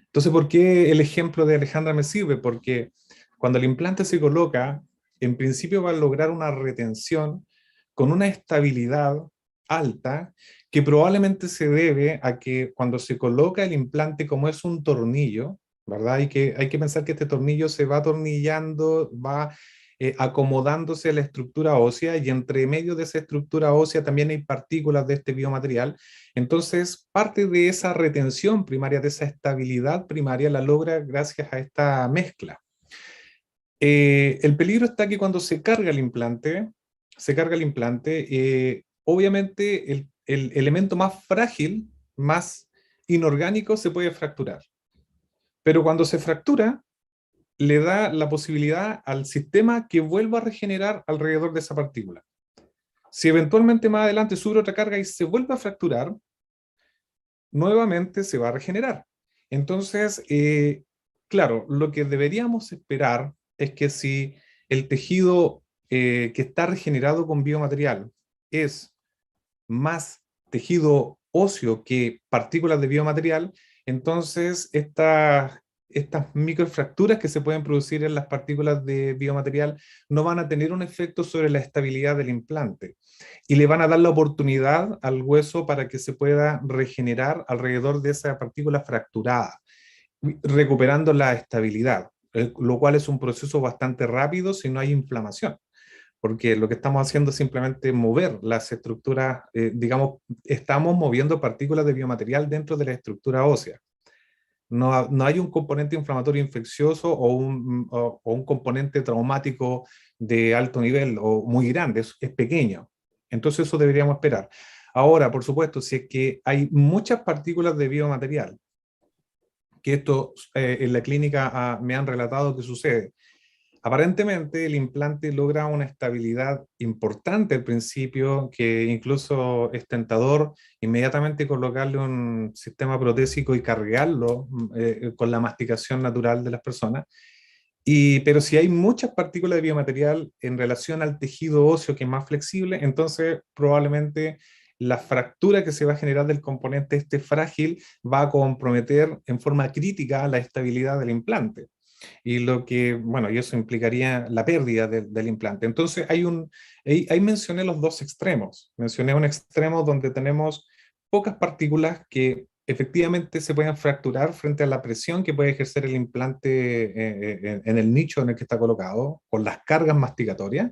Entonces, ¿por qué el ejemplo de Alejandra me sirve? Porque cuando el implante se coloca, en principio va a lograr una retención con una estabilidad alta, que probablemente se debe a que cuando se coloca el implante, como es un tornillo, ¿verdad? Hay que pensar que este tornillo se va atornillando, va acomodándose a la estructura ósea, y entre medio de esa estructura ósea también hay partículas de este biomaterial. Entonces, parte de esa retención primaria, de esa estabilidad primaria, la logra gracias a esta mezcla. El peligro está que cuando se carga el implante, obviamente el elemento más frágil, más inorgánico, se puede fracturar. Pero cuando se fractura, le da la posibilidad al sistema que vuelva a regenerar alrededor de esa partícula. Si eventualmente más adelante sube otra carga y se vuelve a fracturar, nuevamente se va a regenerar. Entonces, claro, lo que deberíamos esperar es que si el tejido que está regenerado con biomaterial es más tejido óseo que partículas de biomaterial, entonces estas microfracturas que se pueden producir en las partículas de biomaterial no van a tener un efecto sobre la estabilidad del implante, y le van a dar la oportunidad al hueso para que se pueda regenerar alrededor de esa partícula fracturada, recuperando la estabilidad, lo cual es un proceso bastante rápido si no hay inflamación, porque lo que estamos haciendo es simplemente mover las estructuras, digamos, estamos moviendo partículas de biomaterial dentro de la estructura ósea. No hay un componente inflamatorio infeccioso o un componente traumático de alto nivel o muy grande, es pequeño. Entonces eso deberíamos esperar. Ahora, por supuesto, si es que hay muchas partículas de biomaterial, que esto en la clínica me han relatado que sucede, Aparentemente el implante logra una estabilidad importante al principio, que incluso es tentador inmediatamente colocarle un sistema protésico y cargarlo con la masticación natural de las personas. Pero si hay muchas partículas de biomaterial en relación al tejido óseo que es más flexible, entonces probablemente la fractura que se va a generar del componente este frágil va a comprometer en forma crítica la estabilidad del implante. Y bueno, y eso implicaría la pérdida del implante. Entonces ahí mencioné los dos extremos. Mencioné un extremo donde tenemos pocas partículas que efectivamente se pueden fracturar frente a la presión que puede ejercer el implante en el nicho en el que está colocado, con las cargas masticatorias.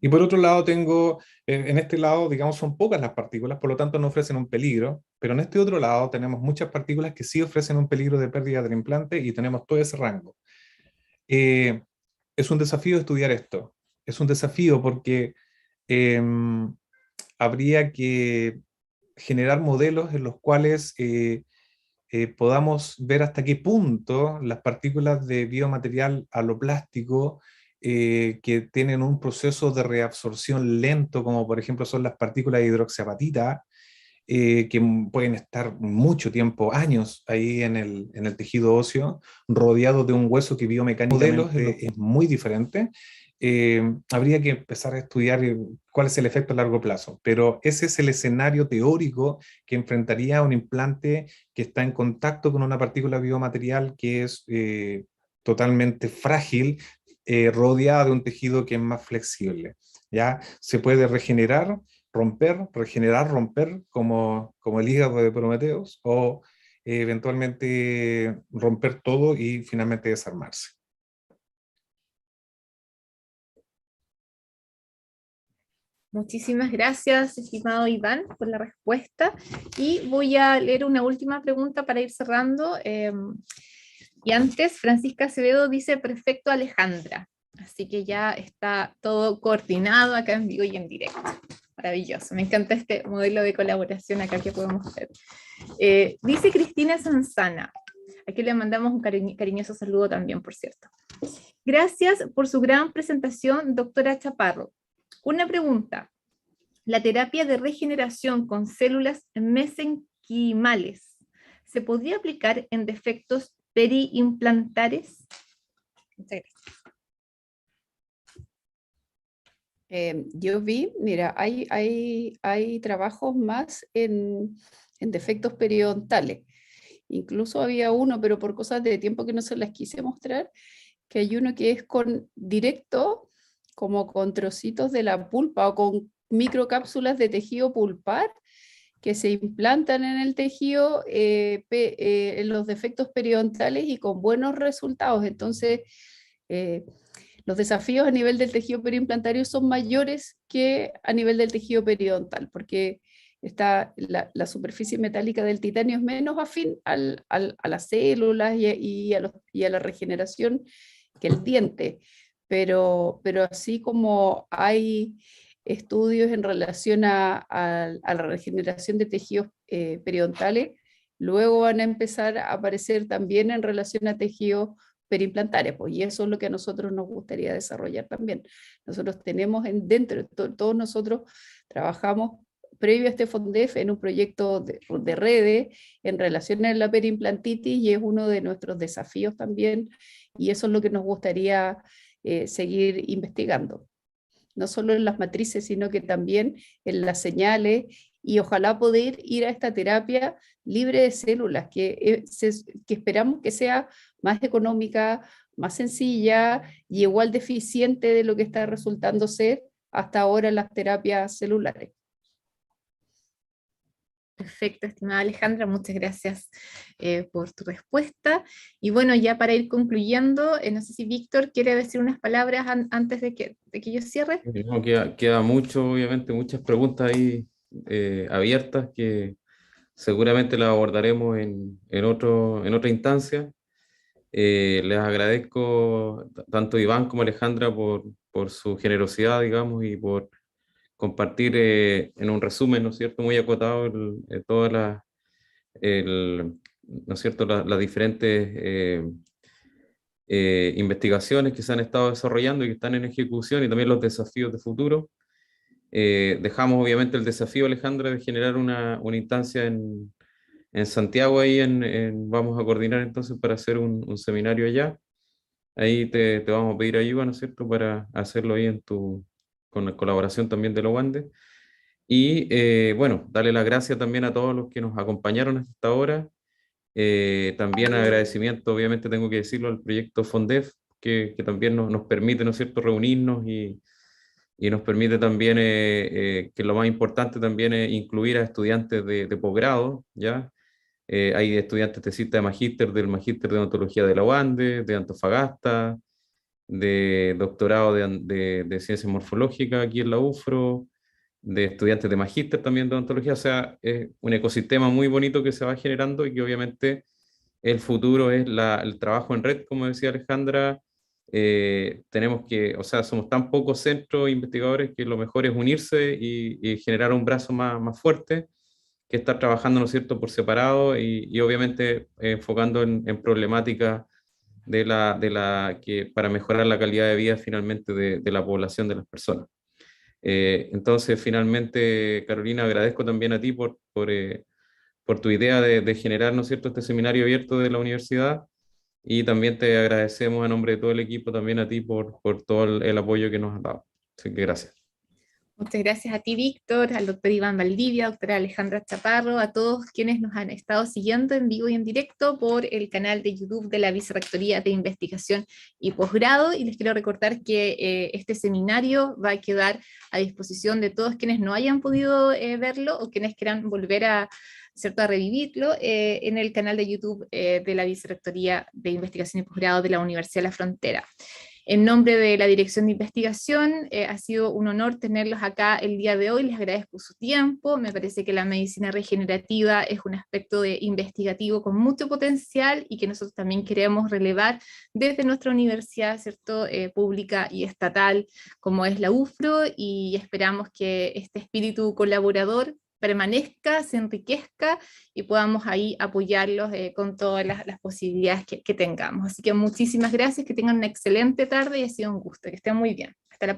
Y por otro lado en este lado, digamos, son pocas las partículas, por lo tanto no ofrecen un peligro, pero en este otro lado tenemos muchas partículas que sí ofrecen un peligro de pérdida del implante y tenemos todo ese rango. Es un desafío estudiar esto, es un desafío porque habría que generar modelos en los cuales podamos ver hasta qué punto las partículas de biomaterial aloplástico que tienen un proceso de reabsorción lento, como por ejemplo son las partículas de hidroxiapatita, que pueden estar mucho tiempo, años ahí en el tejido óseo, rodeado de un hueso que biomecánicamente es muy diferente. Habría que empezar a estudiar cuál es el efecto a largo plazo, pero ese es el escenario teórico que enfrentaría un implante que está en contacto con una partícula biomaterial que es totalmente frágil, rodeada de un tejido que es más flexible. ¿Ya? Se puede regenerar, romper, regenerar, romper, como el hígado de Prometeus, o eventualmente romper todo y finalmente desarmarse. Muchísimas gracias, estimado Iván, por la respuesta. Y voy a leer una última pregunta para ir cerrando. Y antes, Francisca Acevedo dice, perfecto, Alejandra. Así que ya está todo coordinado acá en vivo y en directo. Maravilloso, me encanta este modelo de colaboración acá que podemos hacer. Dice Cristina Sanzana, aquí le mandamos un cariñoso saludo también, por cierto. Gracias por su gran presentación, doctora Chaparro. Una pregunta, ¿la terapia de regeneración con células mesenquimales se podría aplicar en defectos periimplantares? Muchas gracias. Yo vi, mira, hay trabajos más en defectos periodontales. Incluso había uno, pero por cosas de tiempo que no se las quise mostrar, que hay uno que es con directo, como con trocitos de la pulpa o con microcápsulas de tejido pulpar que se implantan en el tejido en los defectos periodontales y con buenos resultados. Entonces, los desafíos a nivel del tejido perioimplantario son mayores que a nivel del tejido periodontal, porque la superficie metálica del titanio es menos afín a las células y a la regeneración que el diente. Pero así como hay estudios en relación a la regeneración de tejidos periodontales, luego van a empezar a aparecer también en relación a tejidos perimplantares, pues, y eso es lo que a nosotros nos gustaría desarrollar también. Nosotros tenemos dentro, todos nosotros trabajamos previo a este FONDEF en un proyecto de redes en relación a la perimplantitis y es uno de nuestros desafíos también, y eso es lo que nos gustaría seguir investigando. No solo en las matrices, sino que también en las señales, y ojalá poder ir a esta terapia libre de células, que esperamos que sea más económica, más sencilla y igual de eficiente de lo que está resultando ser hasta ahora las terapias celulares. Perfecto, estimada Alejandra, muchas gracias por tu respuesta. Y bueno, ya para ir concluyendo, no sé si Víctor quiere decir unas palabras antes de que yo cierre. No, queda mucho, obviamente, muchas preguntas ahí abiertas que seguramente las abordaremos en otra instancia. Les agradezco tanto Iván como Alejandra por su generosidad, digamos, y por compartir en un resumen, ¿no es cierto?, muy acotado todas ¿no es cierto?, las diferentes investigaciones que se han estado desarrollando y que están en ejecución, y también los desafíos de futuro. Dejamos obviamente el desafío, Alejandra, de generar una instancia en Santiago, ahí vamos a coordinar entonces para hacer un seminario allá. Ahí te vamos a pedir ayuda, ¿no es cierto?, para hacerlo ahí con la colaboración también de la UANDE. Y bueno, darle las gracias también a todos los que nos acompañaron hasta esta hora. También agradecimiento, obviamente tengo que decirlo, al proyecto FONDEF, que también nos permite, ¿no es cierto?, reunirnos y nos permite también, que lo más importante también es incluir a estudiantes de posgrado, ¿ya? Hay estudiantes de magíster, del magíster de odontología de la UANDE, de Antofagasta, de doctorado de ciencias morfológicas aquí en la UFRO, de estudiantes de magíster también de odontología. O sea, es un ecosistema muy bonito que se va generando y que obviamente el futuro es el trabajo en red, como decía Alejandra. Tenemos que, o sea, somos tan pocos centros investigadores que lo mejor es unirse y generar un brazo más fuerte que estar trabajando, ¿no es cierto?, por separado y obviamente enfocando en problemáticas para mejorar la calidad de vida finalmente de la población, de las personas. Entonces, finalmente, Carolina, agradezco también a ti por tu idea de generar, ¿no es cierto?, este seminario abierto de la universidad, y también te agradecemos a nombre de todo el equipo también a ti por todo el apoyo que nos has dado. Así que gracias. Muchas gracias a ti, Víctor, al doctor Iván Valdivia, doctora Alejandra Chaparro, a todos quienes nos han estado siguiendo en vivo y en directo por el canal de YouTube de la Vicerrectoría de Investigación y Posgrado. Y les quiero recordar que este seminario va a quedar a disposición de todos quienes no hayan podido verlo o quienes quieran volver a revivirlo en el canal de YouTube de la Vicerrectoría de Investigación y Posgrado de la Universidad de la Frontera. En nombre de la Dirección de Investigación, ha sido un honor tenerlos acá el día de hoy. Les agradezco su tiempo. Me parece que la medicina regenerativa es un aspecto investigativo con mucho potencial y que nosotros también queremos relevar desde nuestra universidad, ¿cierto?, pública y estatal, como es la UFRO, y esperamos que este espíritu colaborador permanezca, se enriquezca y podamos ahí apoyarlos con todas las posibilidades que tengamos. Así que muchísimas gracias, que tengan una excelente tarde y ha sido un gusto, que estén muy bien. Hasta la próxima.